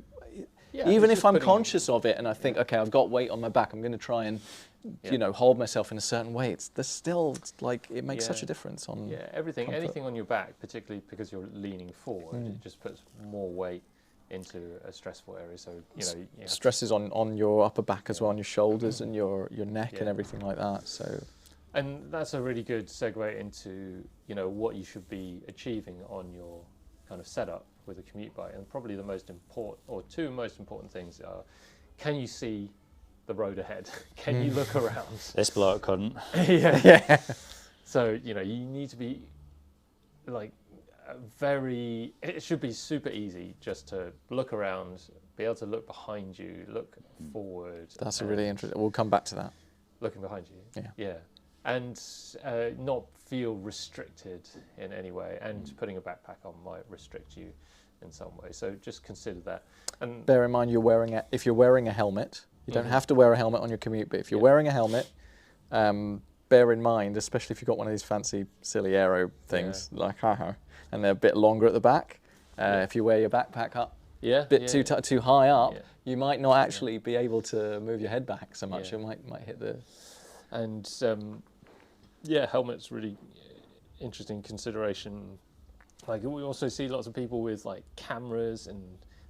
even if I'm conscious of it and I think, okay, I've got weight on my back, I'm going to try and hold myself in a certain way, there's still like, it makes such a difference on anything on your back, particularly because you're leaning forward, it just puts more weight into a stressful area. So stresses on your upper back as well, on your shoulders and your neck and everything like that. So, and that's a really good segue into what you should be achieving on your kind of setup with a commute bike. And probably the most important, or two most important things are: can you see the road ahead? Can you look around? This bloke couldn't. So you need to be like. It should be super easy just to look around, be able to look behind you, look forward. That's a really interesting. We'll come back to that. Looking behind you. Yeah. And not feel restricted in any way. And putting a backpack on might restrict you in some way. So just consider that. And bear in mind, if you're wearing a helmet, you don't have to wear a helmet on your commute. But if you're wearing a helmet, bear in mind, especially if you've got one of these fancy, silly aero things, and they're a bit longer at the back. If you wear your backpack up a bit too high up, you might not actually be able to move your head back so much. It might hit the... And helmet's really interesting consideration. Like we also see lots of people with like cameras and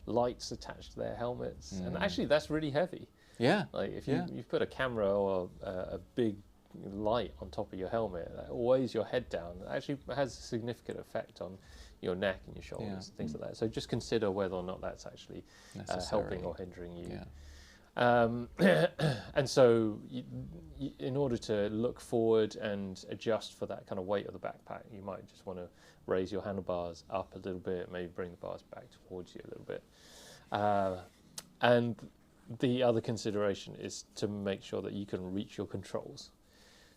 lights attached to their helmets, and actually that's really heavy. Yeah. Like if you put a camera or a big light on top of your helmet, that weighs your head down. It actually has a significant effect on your neck and your shoulders and things like that. So just consider whether or not that's actually helping or hindering you. And so in order to look forward and adjust for that kind of weight of the backpack, you might just want to raise your handlebars up a little bit, maybe bring the bars back towards you a little bit. And the other consideration is to make sure that you can reach your controls.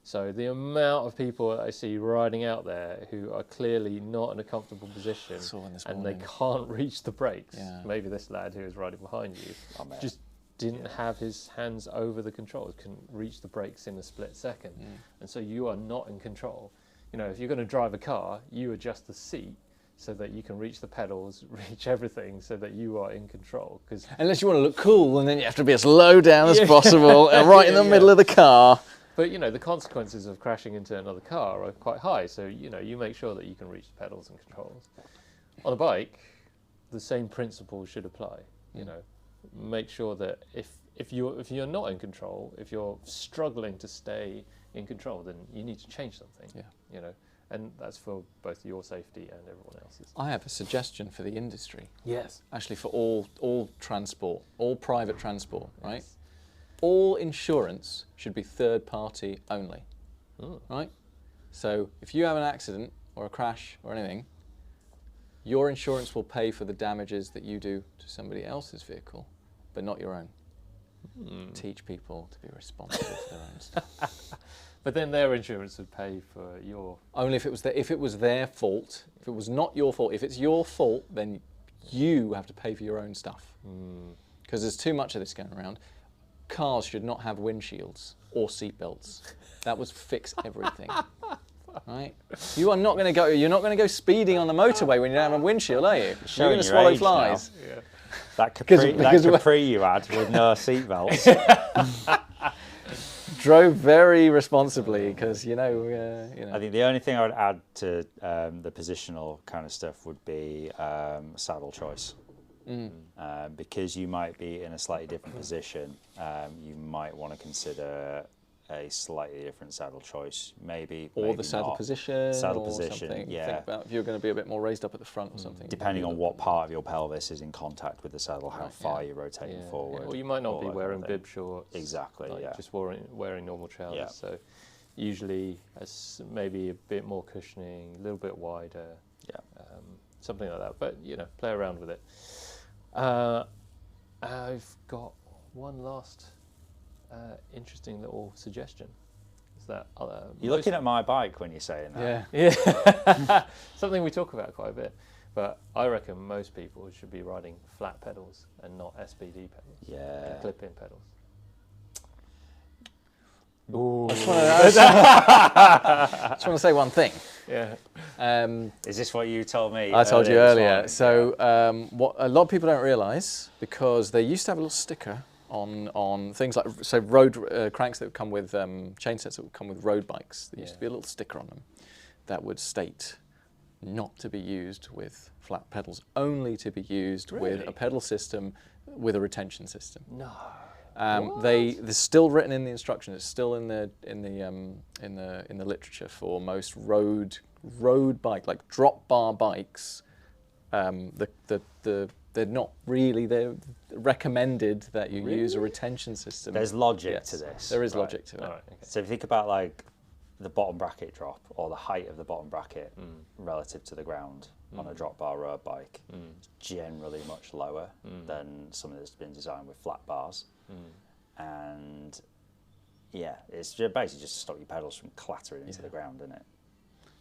So the amount of people that I see riding out there who are clearly not in a comfortable position and they can't reach the brakes. Maybe this lad who is riding behind you just didn't have his hands over the controls, couldn't reach the brakes in a split second. And so you are not in control. You know, if you're going to drive a car, you adjust the seat so that you can reach the pedals, reach everything so that you are in control. Because unless you want to look cool, and then you have to be as low down as possible and right in the middle of the car. But, you know, the consequences of crashing into another car are quite high. So, you know, you make sure that you can reach the pedals and controls. On a bike, the same principle should apply. You know, make sure that if you're not in control, if you're struggling to stay in control, then you need to change something. You know, and that's for both your safety and everyone else's. I have a suggestion for the industry. Yes. Actually, for all transport, all private transport, right? Yes. All insurance should be third party only, right? So if you have an accident or a crash or anything, your insurance will pay for the damages that you do to somebody else's vehicle, but not your own. Teach people to be responsible for their own stuff. But then their insurance would pay for your... Only if it was their fault. If it was not your fault. If it's your fault, then you have to pay for your own stuff. Because there's too much of this going around. Cars should not have windshields or seatbelts. That would fix everything. Right? You're not going to go speeding on the motorway when you don't have a windshield, are you? You're going to swallow flies. Yeah. That Capri you had with no seatbelts. Drove very responsibly because you know. I think the only thing I would add to the positional kind of stuff would be saddle choice. Because you might be in a slightly different position, you might want to consider a slightly different saddle choice, maybe the saddle not. position, saddle or position, something. yeah. Think about if you're going to be a bit more raised up at the front or something. Depending on what part of your pelvis is in contact with the saddle, how far you're rotating forward. Or you might not be wearing bib shorts. Exactly, Just wearing normal trousers. So usually maybe a bit more cushioning, a little bit wider, something like that. But you know, play around with it. I've got one last interesting little suggestion. Is that you're looking at my bike when you're saying that? Yeah. Something we talk about quite a bit. But I reckon most people should be riding flat pedals and not SPD pedals. Yeah. And clip-in pedals. Ooh. I just want to say one thing. Yeah. Is this what you told me? I told you earlier. So what a lot of people don't realise, because they used to have a little sticker on things like road cranks that would come with chain sets that would come with road bikes. There used to be a little sticker on them that would state not to be used with flat pedals, only to be used with a pedal system with a retention system. No. They're still written in the instructions. It's still in the literature for most road bike, like drop bar bikes. They're not really. They're recommended that you use a retention system. There's logic to this. There is logic to it. Right, okay. So if you think about like the bottom bracket drop or the height of the bottom bracket relative to the ground on a drop bar road bike, it's generally much lower than something that's been designed with flat bars. And yeah, it's basically just to stop your pedals from clattering into the ground, isn't it?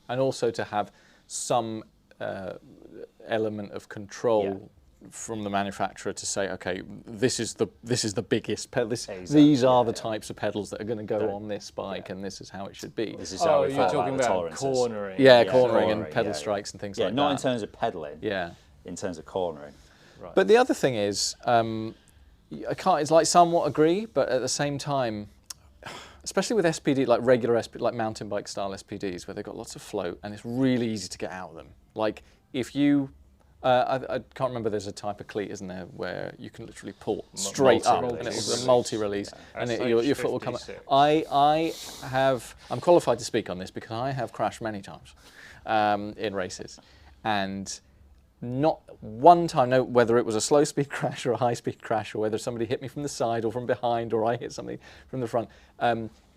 And also to have some element of control from the manufacturer to say, okay, this is the biggest pedal. These are the types of pedals that are going to go on this bike, and this is how it should be. This is how you're talking about cornering. Yeah, cornering and pedal strikes and things like that. Not in terms of pedaling. Yeah. In terms of cornering. Right. But the other thing is, it's like somewhat agree, but at the same time, Especially with SPD, like regular like mountain bike style SPDs, where they've got lots of float, and it's really easy to get out of them. Like if you, I can't remember. There's a type of cleat, isn't there, where you can literally pull straight up, and it's a multi-release, and your foot will come up. I'm qualified to speak on this because I have crashed many times in races, and not one time, no, whether it was a slow speed crash or a high speed crash, or whether somebody hit me from the side or from behind, or I hit something from the front.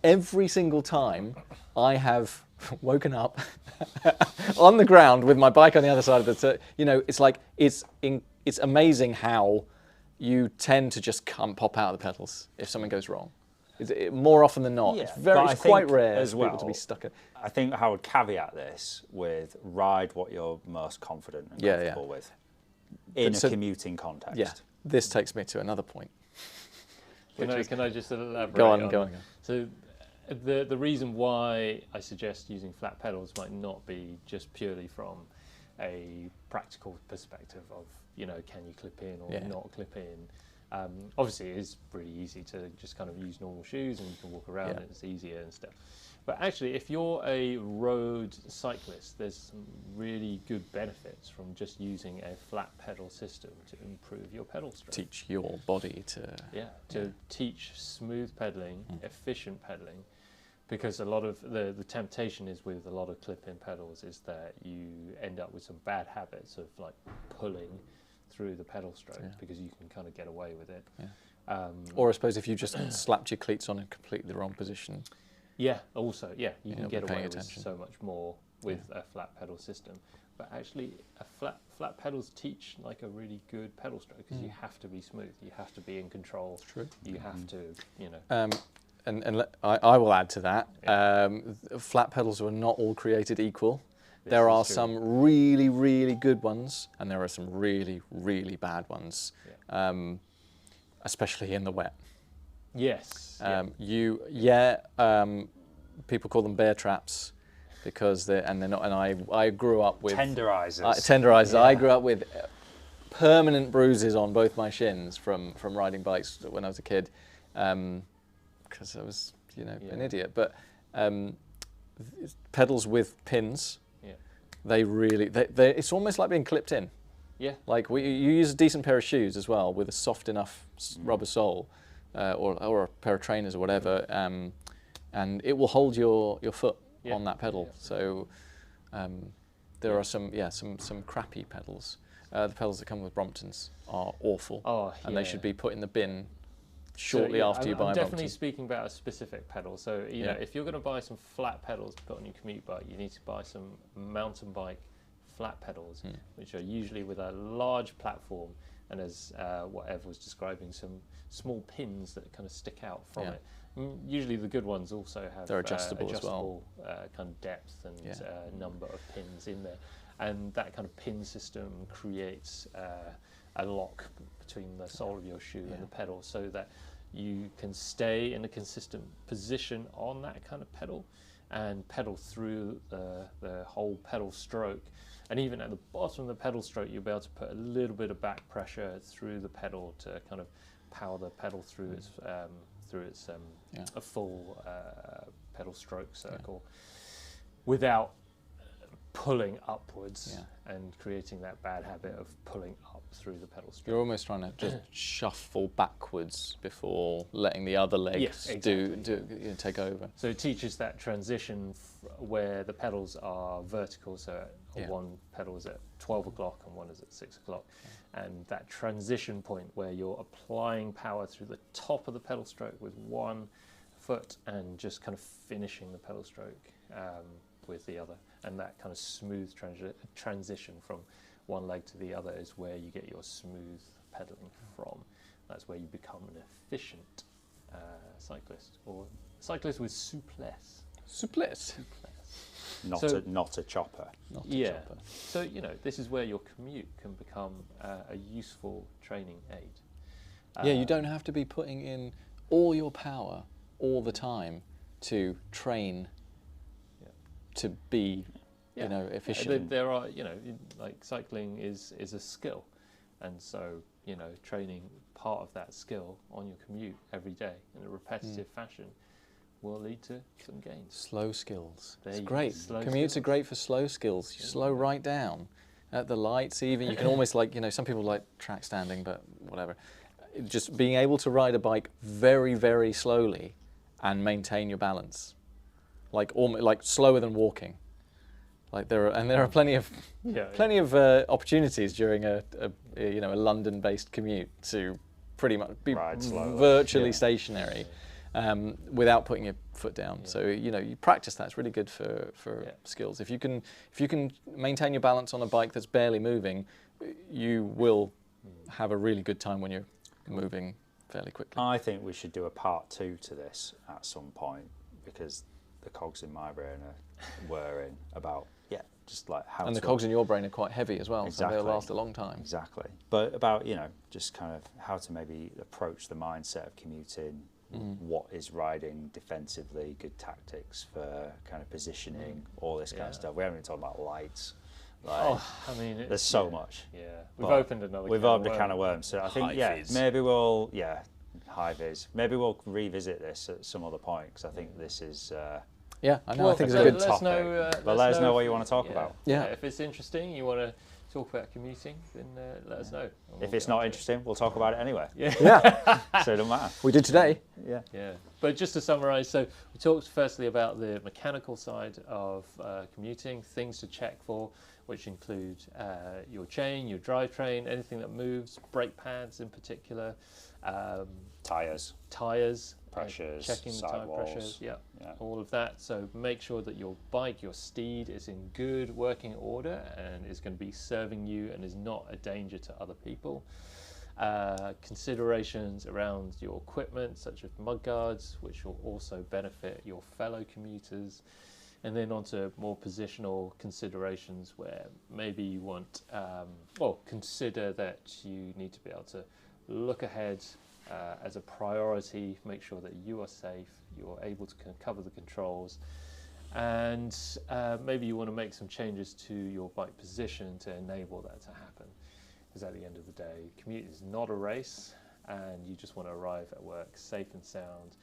Every single time I have woken up on the ground with my bike on the other side of the, it's like, it's amazing how you tend to just pop out of the pedals if something goes wrong. More often than not, it's quite rare as for well, people to be stuck in. I think I would caveat this with ride what you're most confident and comfortable with in a commuting context. Yeah, this takes me to another point. Can I just elaborate? Go on. So the reason why I suggest using flat pedals might not be just purely from a practical perspective of, can you clip in or not clip in. Obviously, it is really easy to just kind of use normal shoes and you can walk around and it's easier and stuff. But actually, if you're a road cyclist, there's some really good benefits from just using a flat pedal system to improve your pedal stroke. Teach your body to... teach smooth pedaling, efficient pedaling, because a lot of the temptation is with a lot of clip-in pedals is that you end up with some bad habits of like pulling through the pedal stroke because you can kind of get away with it. Yeah. Or I suppose if you just slapped your cleats on in completely the wrong position. Yeah, also, you can get away with so much more with a flat pedal system. But actually, flat pedals teach like a really good pedal stroke because you have to be smooth, you have to be in control. True. You have to, I will add to that. Flat pedals were not all created equal. There are some really, really good ones, and there are some really, really bad ones, especially in the wet. Yes. People call them bear traps because they're not. And I grew up with tenderizers. Tenderizers. Yeah. I grew up with permanent bruises on both my shins from riding bikes when I was a kid, because I was an idiot. But pedals with pins. They really, it's almost like being clipped in. Yeah. Like you use a decent pair of shoes as well with a soft enough rubber sole, or a pair of trainers or whatever, and it will hold your foot on that pedal. Yeah. So there are some crappy pedals. The pedals that come with Bromptons are awful, and they should be put in the bin shortly after you buy a Brompton. I'm definitely speaking about a specific pedal. So you know, if you're going to buy some flat pedals to put on your commute bike, you need to buy some mountain bike flat pedals, which are usually with a large platform, and as what Ev was describing, some small pins that kind of stick out from it. Usually the good ones also have they're adjustable as well. Kind of depth and number of pins in there, and that kind of pin system creates a lock between the sole of your shoe and the pedal, so that you can stay in a consistent position on that kind of pedal and pedal through the whole pedal stroke. And even at the bottom of the pedal stroke, you'll be able to put a little bit of back pressure through the pedal to kind of power the pedal through its a full pedal stroke circle without pulling upwards and creating that bad habit of pulling up through the pedal stroke. You're almost trying to just shuffle backwards before letting the other legs take over. So it teaches that transition where the pedals are vertical, so one pedal is at 12 o'clock and one is at 6 o'clock. And that transition point where you're applying power through the top of the pedal stroke with one foot and just kind of finishing the pedal stroke with the other. And that kind of smooth transition from one leg to the other is where you get your smooth pedaling from. That's where you become an efficient cyclist, or cyclist with souplesse. Souplesse. Not a chopper. Not a chopper. So, you know, this is where your commute can become a useful training aid. You don't have to be putting in all your power all the time to train to be, efficient. There are, like cycling is a skill. And so, training part of that skill on your commute every day in a repetitive fashion will lead to some gains. Slow skills. There It's you go, great. slow Commutes skills. are great for slow skills. You slow right down. At the lights even, you can almost some people like track standing, but whatever. Just being able to ride a bike very, very slowly and maintain your balance. Like slower than walking. Like there are plenty of opportunities during a London-based commute to pretty much be virtually stationary without putting your foot down. So you practice that. It's really good for skills. If you can maintain your balance on a bike that's barely moving, you will have a really good time when you're moving fairly quickly. I think we should do a part 2 to this at some point, because the cogs in my brain are whirring about just like how. And the cogs in your brain are quite heavy as well, exactly. So they'll last a long time. Exactly. But about just kind of how to maybe approach the mindset of commuting. What is riding defensively, good tactics for kind of positioning, all this kind of stuff. We haven't even talked about lights. There's so much. Yeah, we've opened a can of worms. So I think maybe we'll high vis. Maybe we'll revisit this at some other point, because I think this is. I think it's a good topic. But let us know what you want to talk about. Yeah, if it's interesting, you want to talk about commuting, then let us know. If it's not interesting, we'll talk about it anyway. Yeah. So it doesn't matter. We did today. Yeah. But just to summarise, so we talked firstly about the mechanical side of commuting, things to check for, which include your chain, your drivetrain, anything that moves, brake pads in particular, Tyres, pressures, checking the tyre pressures, all of that. So make sure that your bike, your steed, is in good working order and is going to be serving you and is not a danger to other people. Considerations around your equipment, such as mudguards, which will also benefit your fellow commuters. And then onto more positional considerations, where maybe you want, consider that you need to be able to look ahead as a priority, make sure that you are safe, you're able to cover the controls, and maybe you want to make some changes to your bike position to enable that to happen. Because at the end of the day, commute is not a race, and you just want to arrive at work safe and sound.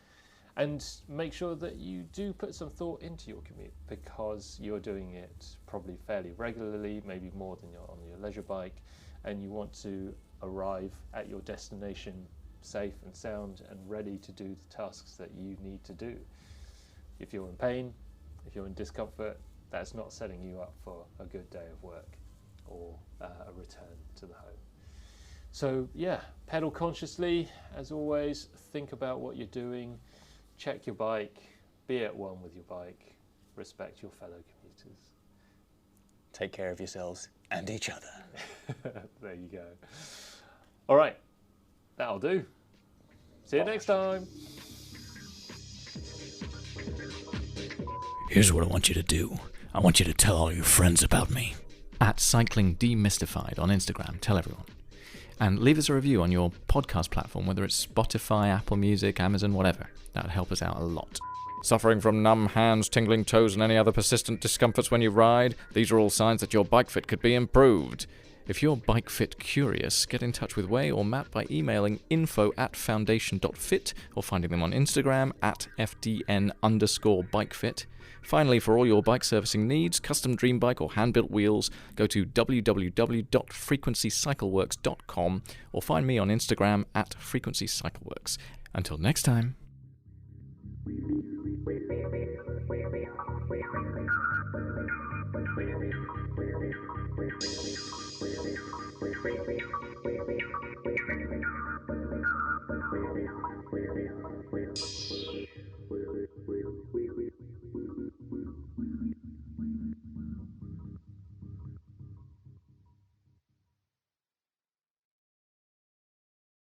And make sure that you do put some thought into your commute, because you're doing it probably fairly regularly, maybe more than you're on your leisure bike, and you want to arrive at your destination safe and sound and ready to do the tasks that you need to do. If you're in pain, if you're in discomfort, that's not setting you up for a good day of work or a return to the home. So pedal consciously, as always, think about what you're doing, check your bike, be at one with your bike, respect your fellow commuters. Take care of yourselves and each other. There you go. All right, that'll do. See you next time. Here's what I want you to do. I want you to tell all your friends about me. At Cycling Demystified on Instagram, tell everyone. And leave us a review on your podcast platform, whether it's Spotify, Apple Music, Amazon, whatever. That would help us out a lot. Suffering from numb hands, tingling toes, and any other persistent discomforts when you ride? These are all signs that your bike fit could be improved. If you're bike fit curious, get in touch with Way or Matt by emailing info@foundation.fit or finding them on Instagram @FDN_bikefit. Finally, for all your bike servicing needs, custom dream bike or hand-built wheels, go to www.frequencycycleworks.com or find me on Instagram @frequencycycleworks. Until next time.